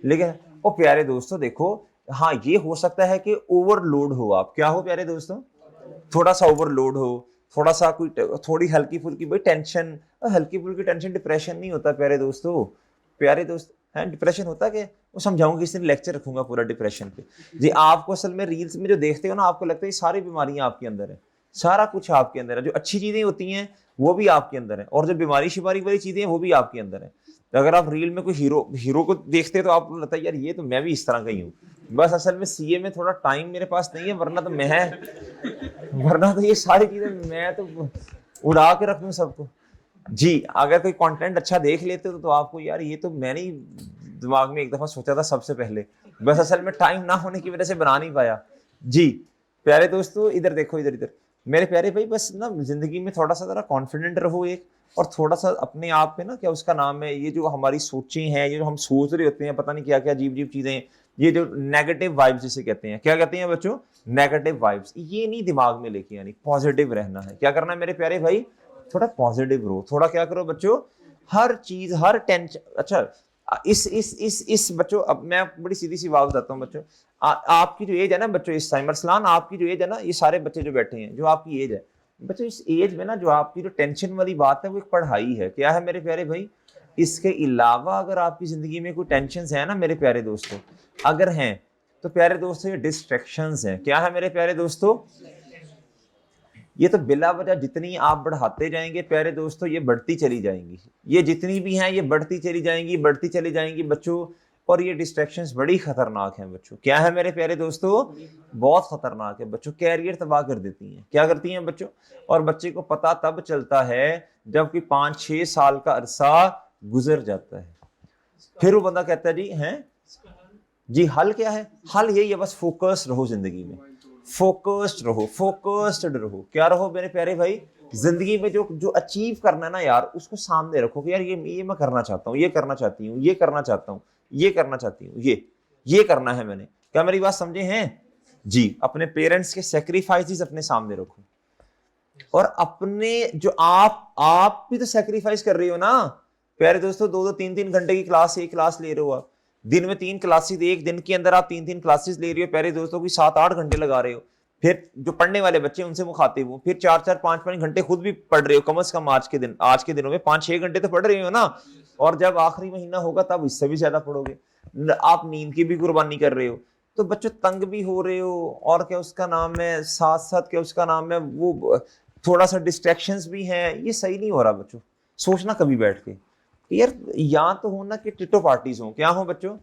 लेकिन ओ प्यारे दोस्तों देखो, हाँ ये हो सकता है कि ओवरलोड हो आप। क्या हो प्यारे दोस्तों? थोड़ा सा ओवरलोड हो, थोड़ा सा कोई थोड़ी हल्की फुल्की भाई टेंशन। हल्की फुल्की टेंशन डिप्रेशन नहीं होता प्यारे दोस्तों। प्यारे दोस्त है डिप्रेशन होता क्या? वो समझाऊंगा, इस दिन लेक्चर रखूंगा पूरा डिप्रेशन पे। जी आपको असल में रील्स में जो देखते हो ना, आपको लगता है ये सारी बीमारियां आपके अंदर है, सारा कुछ आपके अंदर है। जो अच्छी चीजें होती हैं वो भी आपके अंदर है, और जो बीमारी शिमारी वाली चीजें हैं वो भी आपके अंदर है। अगर आप रील में कोई हीरो को देखते हैं तो आपको लगता है यार ये तो मैं भी इस तरह का ही हूँ। बस असल में सीए में थोड़ा टाइम मेरे पास नहीं है, वरना तो ये सारी चीजें मैं तो उड़ा के रख दूं सबको। जी अगर कोई कंटेंट अच्छा देख लेते हो तो आपको यार ये तो मैंने ही दिमाग में एक दफा सोचा था सबसे पहले, बस असल में टाइम ना होने की वजह से बना नहीं पाया। जी प्यारे दोस्तों इधर देखो, इधर इधर मेरे प्यारे भाई, बस ना जिंदगी में थोड़ा सा जरा कॉन्फिडेंट रहो एक, और थोड़ा सा अपने आप पे ना, क्या उसका नाम है, ये जो हमारी सोचें हैं, ये जो हम सोच रहे होते हैं पता नहीं क्या क्या अजीब अजीब चीजें, ये जो नेगेटिव वाइब्स जिसे कहते हैं, क्या कहते हैं बच्चों? Negative vibes. ये नहीं दिमाग में लेके आनी, पॉजिटिव रहना है। क्या करना है मेरे प्यारे भाई? थोड़ा पॉजिटिव रहो, थोड़ा क्या करो बच्चों, हर चीज हर टेंशन। अच्छा इस बच्चों, अब मैं बड़ी सीधी सी बात बताता हूँ बच्चों। आपकी जो एज है ना बच्चों, इस टाइम अरसलान आपकी जो एज है ना, ये सारे बच्चे जो बैठे हैं जो आपकी एज है बच्चों, इस एज में ना जो आपकी जो टेंशन वाली बात है वो एक पढ़ाई है। क्या है मेरे प्यारे भाई? इसके अलावा अगर आपकी जिंदगी में कोई टेंशन है ना मेरे प्यारे दोस्तों, अगर हैं तो प्यारे दोस्तों ये डिस्ट्रैक्शंस हैं। क्या है मेरे प्यारे दोस्तों? ये तो बिला वजह जितनी आप बढ़ाते जाएंगे प्यारे दोस्तों, ये बढ़ती चली जाएंगी। ये जितनी भी हैं ये बढ़ती चली जाएंगी, बढ़ती चली जाएंगी बच्चों। और ये डिस्ट्रैक्शंस बड़ी खतरनाक हैं बच्चों। क्या है मेरे प्यारे दोस्तों? बहुत खतरनाक है बच्चों, कैरियर तबाह कर देती हैं। क्या करती हैं बच्चों? और बच्चे को पता तब चलता है जब कोई 5-6 साल का अरसा गुजर जाता है, फिर वो बंदा कहता है जी हैं जी हल क्या है? हल यही है, बस फोकस रहो जिंदगी में, फोकस्ड रहो, फोकस्ड रहो। क्या रहो मेरे प्यारे भाई? जिंदगी में जो जो अचीव करना है ना यार, उसको सामने रखो कि यार ये मैं करना चाहता हूँ, ये करना चाहती हूँ, ये करना चाहता हूँ, ये करना चाहती हूँ, ये करना है मैंने। क्या मेरी बात समझे हैं? जी अपने पेरेंट्स के सेक्रीफाइसेस अपने सामने रखो, और अपने जो आप भी तो सेक्रीफाइस कर रही हो ना प्यारे दोस्तों। 2-2 3-3 घंटे की क्लास, एक क्लास ले रहे हो आप, दिन में 3 क्लासेस, एक दिन के अंदर आप 3-3 क्लासेस ले रही हो प्यारे दोस्तों की, 7-8 घंटे लगा रहे हो। फिर जो पढ़ने वाले बच्चे उनसे मुखातिब हो, फिर 4-4 5-5 घंटे खुद भी पढ़ रहे हो, कम से कम आज के दिनों में 5-6 घंटे तो पढ़ रहे हो ना। और जब आखिरी महीना होगा तब इससे भी ज्यादा पढ़ोगे। आप नींद की भी कुर्बानी कर रहे हो, तो बच्चों तंग भी हो रहे हो, और क्या उसका नाम है, साथ साथ क्या उसका नाम है, वो थोड़ा सा डिस्ट्रैक्शंस भी हैं। ये सही नहीं हो रहा बच्चों। सोचना कभी बैठ के यार, या तो हो ना कि टिटो पार्टीज हो, क्या हो बच्चों,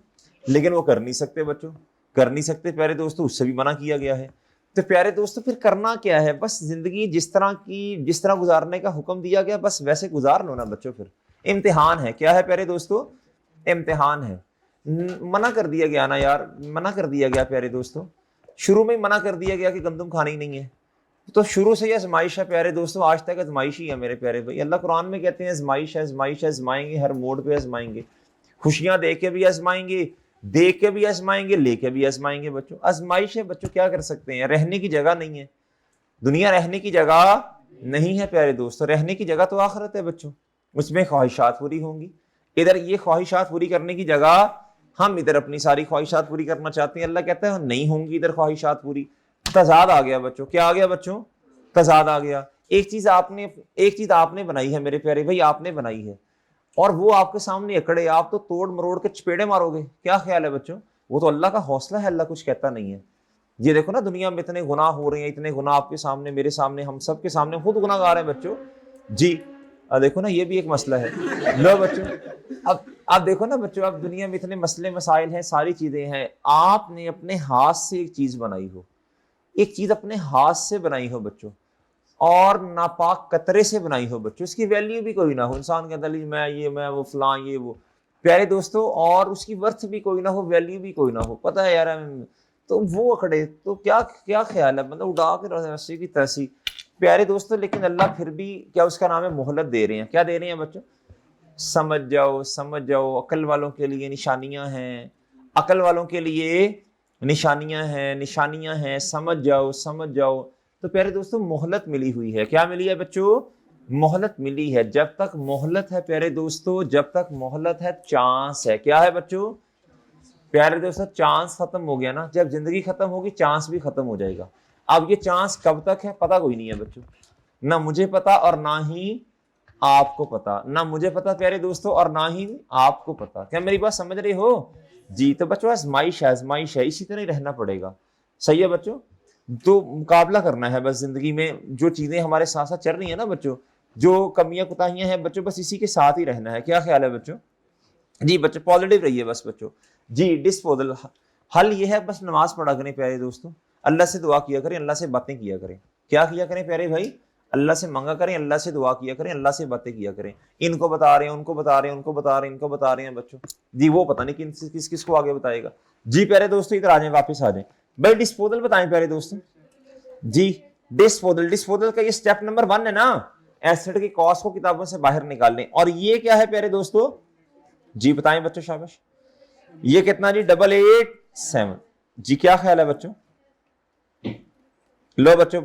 लेकिन वो कर नहीं सकते बच्चों, कर नहीं सकते प्यारे दोस्तों, उससे भी मना किया गया है। तो प्यारे दोस्तों फिर करना क्या है? बस जिंदगी जिस तरह गुजारने का हुक्म दिया गया बस वैसे गुजार लो ना बच्चों। फिर इम्तिहान है। क्या है प्यारे दोस्तों? इम्तिहान है। मना कर दिया गया ना यार, मना कर दिया गया प्यारे दोस्तों, शुरू में ही मना कर दिया गया कि गंदम खानी नहीं है। तो शुरू से ही आजमाइश है प्यारे दोस्तों, आज तक आजमाइश ही है मेरे प्यारे भाई। अल्लाह कुरान में कहते हैं आजमाइश है, आजमाइश है, आजमाएंगे, हर मोड पे आजमाएंगे। खुशियां दे के भी आजमाएंगे, दे के भी आजमाएंगे, लेके भी आजमाएंगे बच्चों। आजमाइश है बच्चों, क्या कर सकते हैं, रहने की जगह नहीं है दुनिया, रहने की जगह नहीं है प्यारे दोस्तों, रहने की जगह तो आखिरत है बच्चों, उसमें ख्वाहिशात पूरी होंगी। इधर ये ख्वाहिशात पूरी करने की जगह हम इधर अपनी सारी ख्वाहिशात पूरी करना चाहते हैं। अल्लाह कहता है नहीं होंगी इधर ख्वाहिशात पूरी। तजाद आ गया बच्चों, क्या आ गया बच्चों? तजाद आ गया। एक चीज आपने बनाई है मेरे प्यारे भाई, आपने बनाई है, और वो आपके सामने अकड़े, आप तो तोड़ मरोड़ के चपेड़े मारोगे। क्या ख्याल है बच्चों? वो तो अल्लाह का हौसला है, अल्लाह कुछ कहता नहीं है। ये देखो ना, दुनिया में इतने गुनाह हो रहे हैं, इतने गुनाह आपके सामने, मेरे सामने, हम सब के सामने, खुद गुनाहगार हैं बच्चों जी। देखो ना, ये भी एक मसला है। लो बच्चों, अब आप देखो ना बच्चों, अब दुनिया में इतने मसले मसाइल हैं, सारी चीजें हैं, आपने अपने हाथ से एक चीज बनाई हो, एक चीज अपने हाथ से बनाई हो बच्चों, और नापाक कतरे से बनाई हो बच्चों, इसकी वैल्यू भी कोई ना हो, इंसान के अंदर मैं वो फलां ये वो, प्यारे दोस्तों, और उसकी वर्थ भी कोई ना हो, वैल्यू भी कोई ना हो, पता है यार, तो वो अकड़े तो क्या क्या ख्याल है, मतलब उड़ा के रस्सी की तैसी। प्यारे दोस्तों, लेकिन अल्लाह फिर भी क्या उसका नाम है, मोहलत दे रहे हैं। क्या दे रहे हैं बच्चों? समझ जाओ, समझ जाओ, अकल वालों के लिए निशानियां हैं, अकल वालों के लिए निशानियां हैं, निशानियां हैं, समझ जाओ, समझ जाओ। तो प्यारे दोस्तों, मोहलत मिली हुई है। क्या मिली है बच्चों? मोहलत मिली है। जब तक मोहलत है प्यारे दोस्तों, जब तक मोहलत है, चांस है। क्या है बच्चों? प्यारे दोस्तों, चांस खत्म हो गया ना, जब जिंदगी खत्म होगी, चांस भी खत्म हो जाएगा। अब ये चांस कब तक है, पता कोई नहीं है बच्चों, ना मुझे पता और ना ही आपको पता, ना मुझे पता प्यारे दोस्तों, और ना ही आपको पता। क्या मेरी बात समझ रहे हो जी? तो बच्चों, आजमाइश है, आजमाइश है, इसी तरह ही रहना पड़ेगा। सही है बच्चों? तो मुकाबला करना है बस जिंदगी में, जो चीजें हमारे साथ साथ चल रही है ना बच्चों, जो कमियां कुताहियां हैं बच्चों, बस इसी के साथ ही रहना है। क्या ख्याल है बच्चों जी? बच्चों पॉजिटिव रहिए बस बच्चों जी। डिस्पोजल हल ये है, बस नमाज पढ़ा करें प्यारे दोस्तों, अल्लाह से दुआ किया करें, अल्लाह से बातें किया करें। क्या किया करें प्यारे भाई? अल्लाह से मांगा करें, अल्लाह से दुआ किया करें, अल्लाह से बातें किया करें। इनको बता रहे हैं, उनको बता रहे हैं, उनको बता रहे हैं, इनको बता रहे हैं बच्चों जी, वो पता नहीं किस किस को आगे बताएगा जी। प्यारे दोस्तों, इधर आ जाए, वापस आ जाए भाई। डिस्पोजल बताएं प्यारे दोस्तों जी। डिस्पोजल, डिस्पोजल का ये स्टेप नंबर 1 है ना, एसिड की कॉस्ट को किताबों से बाहर निकालने। और ये क्या है प्यारे दोस्तों जी? बताएं बच्चों, शाबाश। ये कितना जी? 887 जी। क्या ख्याल है बच्चों? लो बच्चों,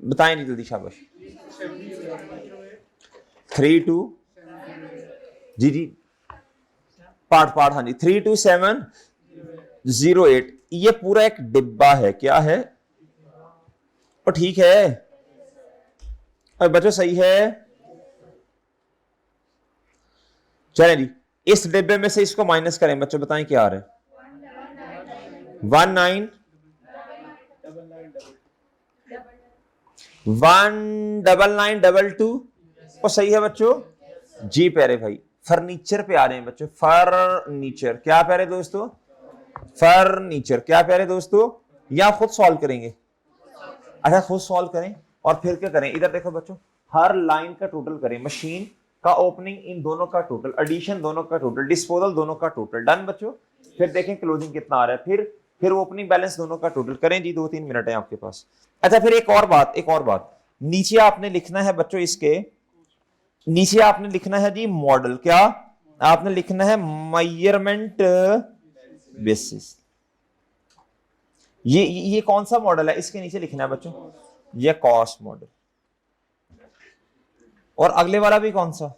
बताएं जी जल्दी, शाबाश। 32 जी जी, पार्ट पार्ट, हाँ जी, 32708। ये पूरा एक डिब्बा है। क्या है? और ठीक है, और बच्चों सही है, चलें जी। इस डिब्बे में से इसको माइनस करें बच्चों, बताएं क्या आ रहा है? 19922 और सही है बच्चों जी। प्यारे भाई, फर्नीचर पे आ रहे हैं बच्चों, फर्नीचर। क्या प्यारे दोस्तों? फर्नीचर। क्या प्यारे दोस्तों? या खुद सॉल्व करेंगे? अच्छा, खुद सॉल्व करें, और फिर क्या करें? इधर देखो बच्चों, हर लाइन का टोटल करें, मशीन का ओपनिंग इन दोनों का टोटल, एडिशन दोनों का टोटल, डिस्पोजल दोनों का टोटल। डन बच्चों? फिर देखें क्लोजिंग कितना आ रहा है, फिर ओपनिंग बैलेंस दोनों का टोटल करें जी। 2-3 मिनट है आपके पास। अच्छा, फिर एक और बात, एक और बात, नीचे आपने लिखना है बच्चों, इसके नीचे आपने लिखना है जी मॉडल। क्या आपने लिखना है? Measurement basis. ये कौन सा मॉडल है, इसके नीचे लिखना है बच्चों, ये कॉस्ट मॉडल। और अगले वाला भी कौन सा?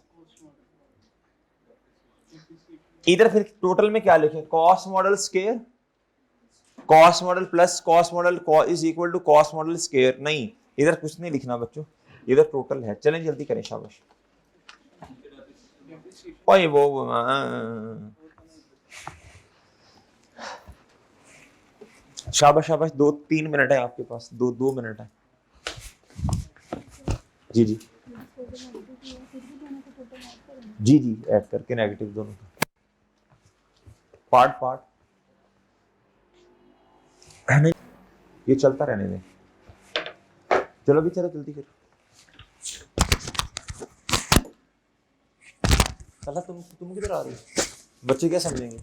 इधर फिर टोटल में क्या लिखे? Cost model square, cost model plus cost model is equal to cost model square. नहीं, इधर कुछ नहीं लिखना बच्चों, इधर टोटल है। चलें जल्दी करें, शाबाश। ओए वो शाबाश शाबाश। 2-3 मिनट है आपके पास, 2 मिनट है जी जी जी जी। ऐड करके नेगेटिव दोनों का पार्ट पार्ट, नहीं ये चलता रहने दें। चलो भी, चलो जल्दी करो। चला, तुम किधर आ रहे हो? बच्चे क्या समझेंगे?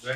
जी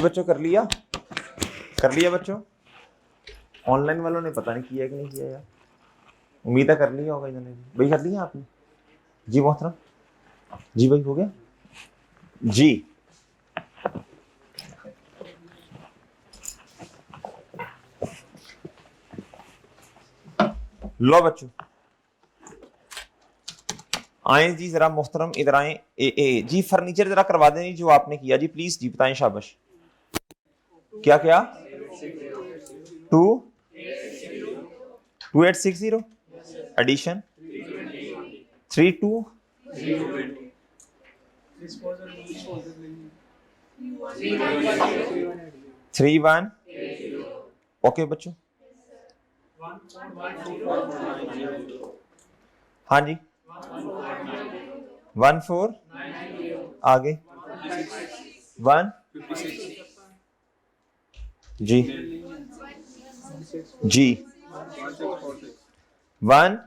बच्चों कर लिया बच्चों। ऑनलाइन वालों ने पता नहीं किया कि नहीं किया यार, उम्मीद है कर लिया होगा इन्होंने। भाई कर लिया आपने? जी मोहतरम, जी भाई हो गया जी। लो बच्चों आए जी, जरा मोहतरम इधर आए। जी फर्नीचर जरा करवा दें जो आपने किया जी, प्लीज जी बताएं। शाबाश। क्या क्या 2860 एडिशन 32 31। ओके बच्चों, हाँ जी 14 आगे 1 जी जी 1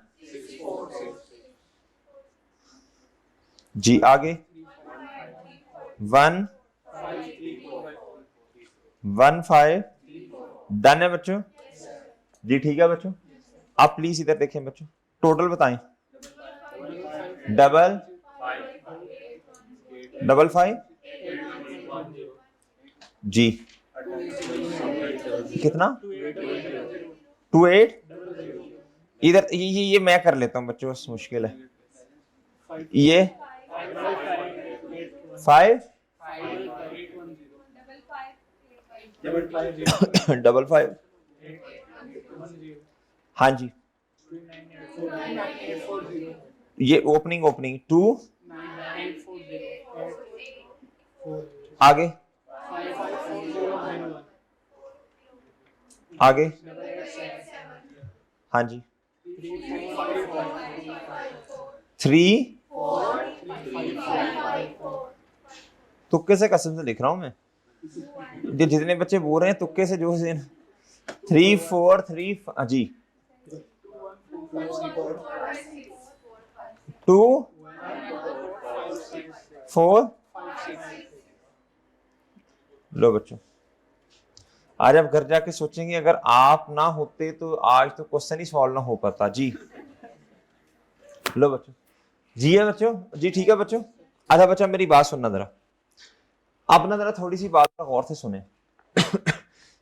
जी आगे 1 1 5। डन है बच्चों जी, ठीक है बच्चों। आप प्लीज इधर देखें बच्चों, टोटल बताएं। डबल 5 जी कितना 28। इधर ये मैं कर लेता हूं बच्चों, बस मुश्किल है ये 5 5 हाँ जी। ये ओपनिंग 2 आगे आगे हाँ जी 3। तुक्के से कसम से लिख रहा हूं मैं, जितने बच्चे बोल रहे हैं तुक्के से जो 3 4 3 जी 2 4। लो बच्चों आज आप घर जाके सोचेंगे अगर आप ना होते तो आज तो क्वेश्चन ही सॉल्व ना हो पाता जी। लो बच्चों जी है बच्चों जी, ठीक है बच्चों। अच्छा बच्चा मेरी बात सुनना जरा, आप ना जरा थोड़ी सी बात गौर से सुने।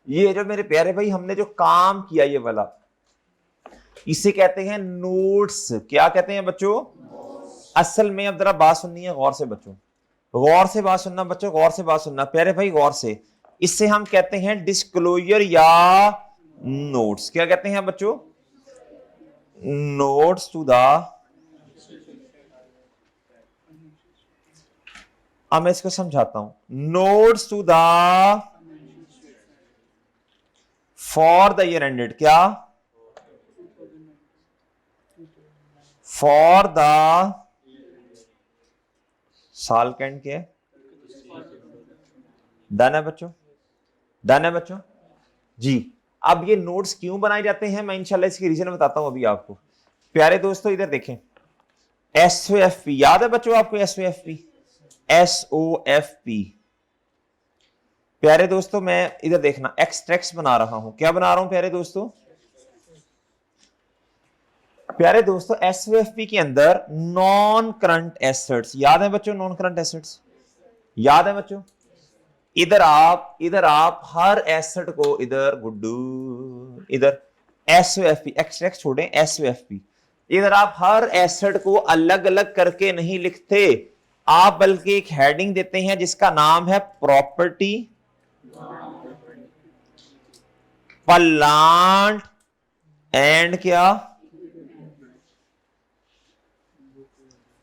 ये जो मेरे प्यारे भाई हमने जो काम किया ये वाला, इसे कहते हैं नोट्स। क्या कहते हैं बच्चों? असल में अब जरा बात सुननी है गौर से बच्चों, गौर से बात सुनना बच्चों, गौर से बात सुनना प्यारे भाई, गौर से। इससे हम कहते हैं डिस्क्लोजर या नोट्स। क्या कहते हैं बच्चों? नोट्स टू द, अब मैं इसको समझाता हूं। Notes to the for the year ended, क्या? फॉर द साल का एंड क्या है? डन है बच्चों, डन है बच्चों जी। अब ये नोट्स क्यों बनाए जाते हैं, मैं इंशाल्लाह इसकी रीजन बताता हूं अभी आपको। प्यारे दोस्तों इधर देखें, SOFP याद है बच्चों आपको? SOFP, SOFP प्यारे दोस्तों, मैं इधर देखना एक्सट्रैक्ट्स बना रहा हूं। क्या बना रहा हूं प्यारे दोस्तों? प्यारे दोस्तों SOFP के अंदर नॉन करंट एसेट्स, याद है बच्चों? नॉन करंट एसेट्स याद है बच्चों? इधर आप हर एसेट को इधर गुड्डू, इधर SOFP एक्सट्रैक्ट छोड़ें, SOFP इधर आप हर एसेट को अलग अलग करके नहीं लिखते आप, बल्कि एक हेडिंग देते हैं जिसका नाम है प्रॉपर्टी, प्लांट एंड क्या,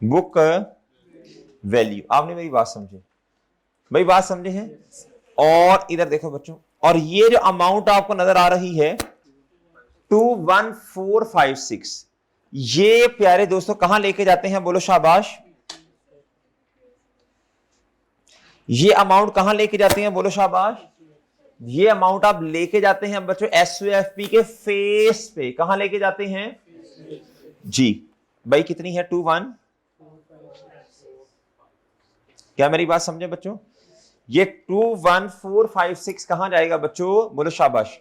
बुक वैल्यू। आपने मेरी बात समझे भाई? बात समझे हैं? और इधर देखो बच्चों, और ये जो अमाउंट आपको नजर आ रही है 21456, ये प्यारे दोस्तों कहां लेके जाते हैं? बोलो शाबाश। ये अमाउंट कहां लेके जाते हैं? बोलो शाबाश। ये अमाउंट आप लेके जाते हैं बच्चों SOFP के फेस पे। कहां लेके जाते हैं जी? भाई कितनी है? 21, क्या मेरी बात समझे बच्चों? ये 21456 कहां जाएगा बच्चों? बोलो शाबाश।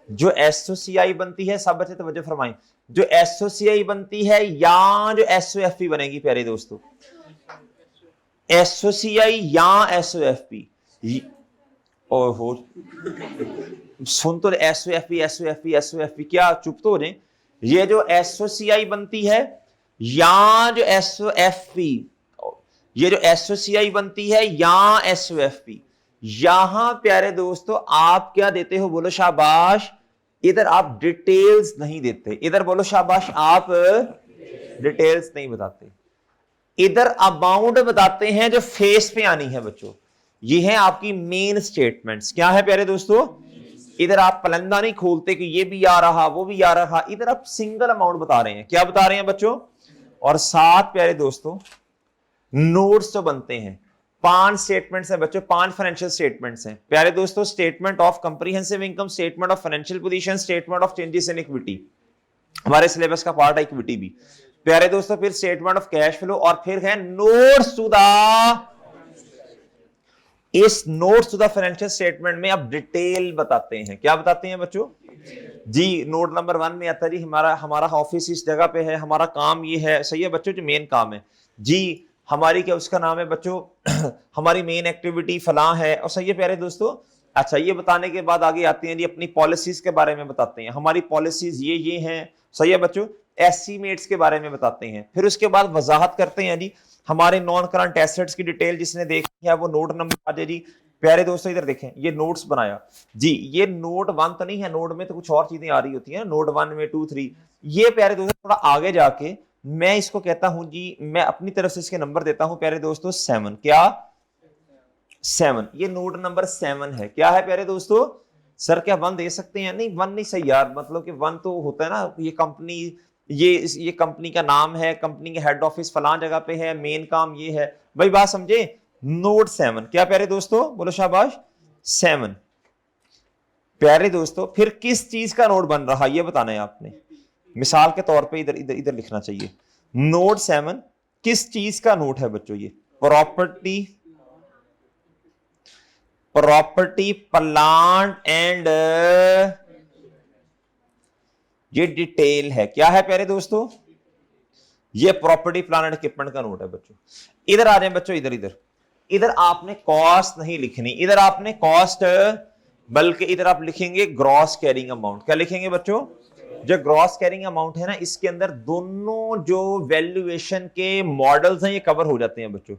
जो SOCI बनती है, सब बच्चे तवज्जो फरमाएं, जो SOCI बनती है या जो SOFP बनेगी प्यारे दोस्तों, SOCI या SOFP। ओहो सुन तो SOFP SOFP SOFP, क्या चुप तो हो जाए? ये जो SOCI बनती है या जो SOFP, ये जो SOCI बनती है या SOFP, यहां प्यारे दोस्तों आप क्या देते हो? बोलो शाबाश। इधर आप डिटेल्स नहीं देते, इधर बोलो शाबाश आप डिटेल्स नहीं बताते, इधर अमाउंट बताते हैं जो फेस पे आनी है बच्चों। ये है आपकी मेन स्टेटमेंट्स। क्या है प्यारे दोस्तों? इधर आप पलंदा नहीं खोलते कि ये भी आ रहा वो भी आ रहा, इधर आप सिंगल अमाउंट बता रहे हैं। क्या बता रहे हैं बच्चों? और साथ प्यारे दोस्तों नोट्स जो बनते हैं, 5 स्टेटमेंट्स हैं बच्चों, 5 फाइनेंशियल स्टेटमेंट्स हैं प्यारे दोस्तों। Statement of comprehensive income, statement of financial position, statement of changes in equity, हमारे सिलेबस का पार्ट है इक्विटी भी प्यारे दोस्तों। फिर स्टेटमेंट ऑफ कैश फ्लो, और फिर है नोट्स टू द, इस notes to the financial statement में आप डिटेल बताते हैं। क्या बताते हैं बच्चों जी? नोट नंबर 1 में आता है जी हमारा ऑफिस इस जगह पे है, हमारा काम ये है, सही है बच्चों? जो मेन काम है जी, हमारी क्या उसका नाम है बच्चों हमारी मेन एक्टिविटी फलां है, और सही है प्यारे दोस्तों। अच्छा, ये बताने के बाद आगे आते हैं जी अपनी पॉलिसीज के बारे में बताते हैं, हमारी पॉलिसीज ये हैं, सही है बच्चों। एस्टीमेट्स के बारे में बताते हैं, फिर उसके बाद वजाहत करते हैं जी हमारे नॉन करंट एसेट्स की डिटेल जिसने देखी है वो नोट नंबर आ जाए जी। प्यारे दोस्तों इधर देखें, ये नोट्स बनाया जी, ये नोट 1 तो नहीं है, नोट में तो कुछ और चीजें आ रही होती हैं, नोट 1 में 2 3, ये प्यारे दोस्तों थोड़ा आगे जाके मैं इसको कहता हूं जी, मैं अपनी तरफ से इसके नंबर देता हूं प्यारे दोस्तों 7। क्या 7? ये नोट नंबर 7 है। क्या है प्यारे दोस्तों? सर क्या 1 दे सकते हैं? नहीं 1 नहीं सही यार, मतलब कि 1 तो होता है ना, ये कंपनी, ये कंपनी का नाम है, कंपनी के हेड ऑफिस फलां जगह पे है, मेन काम ये है भाई, बात समझे? नोट 7। क्या प्यारे दोस्तों? बोलो शाबाश 7 प्यारे दोस्तों। फिर किस चीज का नोट बन रहा ये बताना है आपने, मिसाल के तौर पे इधर इधर इधर लिखना चाहिए। नोट 7 किस चीज का नोट है बच्चों? ये प्रॉपर्टी प्लांट एंड ये डिटेल है। क्या है प्यारे दोस्तों? ये प्रॉपर्टी प्लांट एंड इक्विपमेंट का नोट है बच्चों। इधर आ जाए बच्चों, इधर इधर इधर आपने कॉस्ट नहीं लिखनी, इधर आपने कॉस्ट, बल्कि इधर आप लिखेंगे ग्रॉस कैरिंग अमाउंट। क्या लिखेंगे बच्चों? जो ग्रॉस कैरिंग अमाउंट है ना, इसके अंदर दोनों जो वैल्यूएशन के मॉडल्स हैं ये कवर हो जाते हैं बच्चों।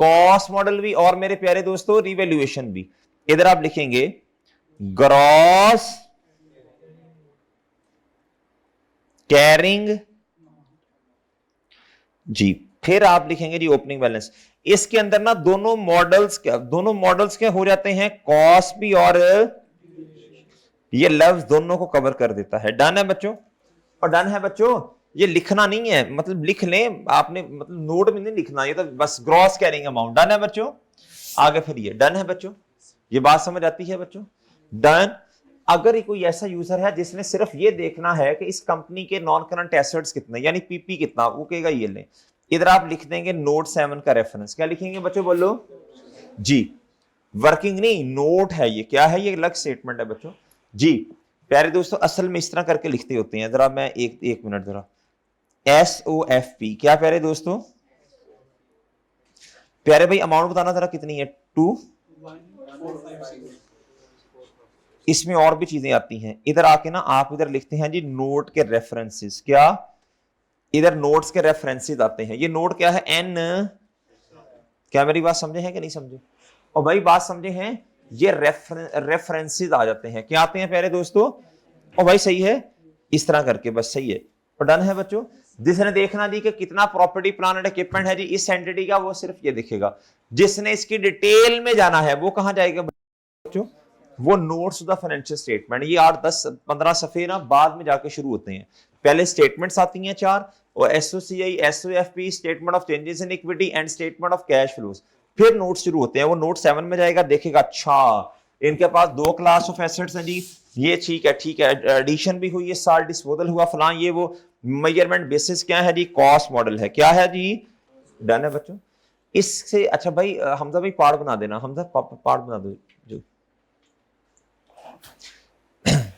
कॉस्ट मॉडल भी और मेरे प्यारे दोस्तों रिवैल्यूएशन भी। इधर आप लिखेंगे ग्रॉस कैरिंग जी, फिर आप लिखेंगे जी ओपनिंग बैलेंस। इसके अंदर ना दोनों मॉडल्स क्या हो जाते हैं, कॉस्ट भी और ये लफ्ज दोनों को कवर कर देता है। डन है बच्चों? और डन है बच्चों, ये लिखना नहीं है, मतलब लिख लें आपने, मतलब नोट में नहीं लिखना, ये तो बस ग्रॉस कैरिंग अमाउंट। डन है बच्चों? आगे फिर ये डन है बच्चों, ये बात समझ आती है बच्चों? डन। अगर कोई ऐसा यूजर है जिसने सिर्फ ये देखना है कि इस कंपनी के नॉन करंट एसेट्स कितने, यानी पीपी कितना, वो कहेगा ये लें। इधर आप लिख देंगे नोट 7 का रेफरेंस। क्या लिखेंगे बच्चों, बोलो जी। वर्किंग नहीं, नोट है ये, क्या है ये, अलग स्टेटमेंट है बच्चों जी। प्यारे दोस्तों असल में इस तरह करके लिखते होते हैं, जरा मैं एक मिनट जरा, SOFP क्या प्यारे दोस्तों? प्यारे भाई अमाउंट बताना जरा कितनी है, 2। इसमें और भी चीजें आती हैं। इधर आके ना आप इधर लिखते हैं जी नोट के रेफरेंसेस। क्या? इधर नोट्स के रेफरेंसेस आते हैं। ये नोट क्या है, N। क्या मेरी बात समझे हैं कि नहीं समझे? और भाई बात समझे हैं, ये रेफरेंसेस आ जाते हैं। क्या आते हैं प्यारे दोस्तों? और भाई सही है, इस तरह करके बस सही है। और डन है बच्चों। जिसने देखना जी कि कितना प्रॉपर्टी प्लांट एंड इक्विपमेंट है जी इस एंटिटी का, वो सिर्फ ये दिखेगा। जिसने इसकी डिटेल में जाना है वो कहां जाएगा बच्चों? वो नोट्स द फाइनेंशियल स्टेटमेंट। ये 8 10 15 सफे ना बाद में जाके शुरू होते हैं। पहले स्टेटमेंट्स आती हैं 4, और SOCI, SOFP, statement of changes in equity and statement of cash flows. फिर नोट शुरू होते हैं। वो नोट 7 में जाएगा, देखेगा अच्छा इनके पास 2 क्लास ऑफ एसेट्स हैं जी, ये ठीक है, एडिशन भी हुई है, साल डिस्पोजल हुआ फलां, ये वो मेजरमेंट बेसिस क्या है जी, कॉस्ट मॉडल है। क्या है जी? डन है बच्चों। इससे अच्छा भाई हमजा भाई पार्ट बना देना, हमजा पार्ट बना दो जो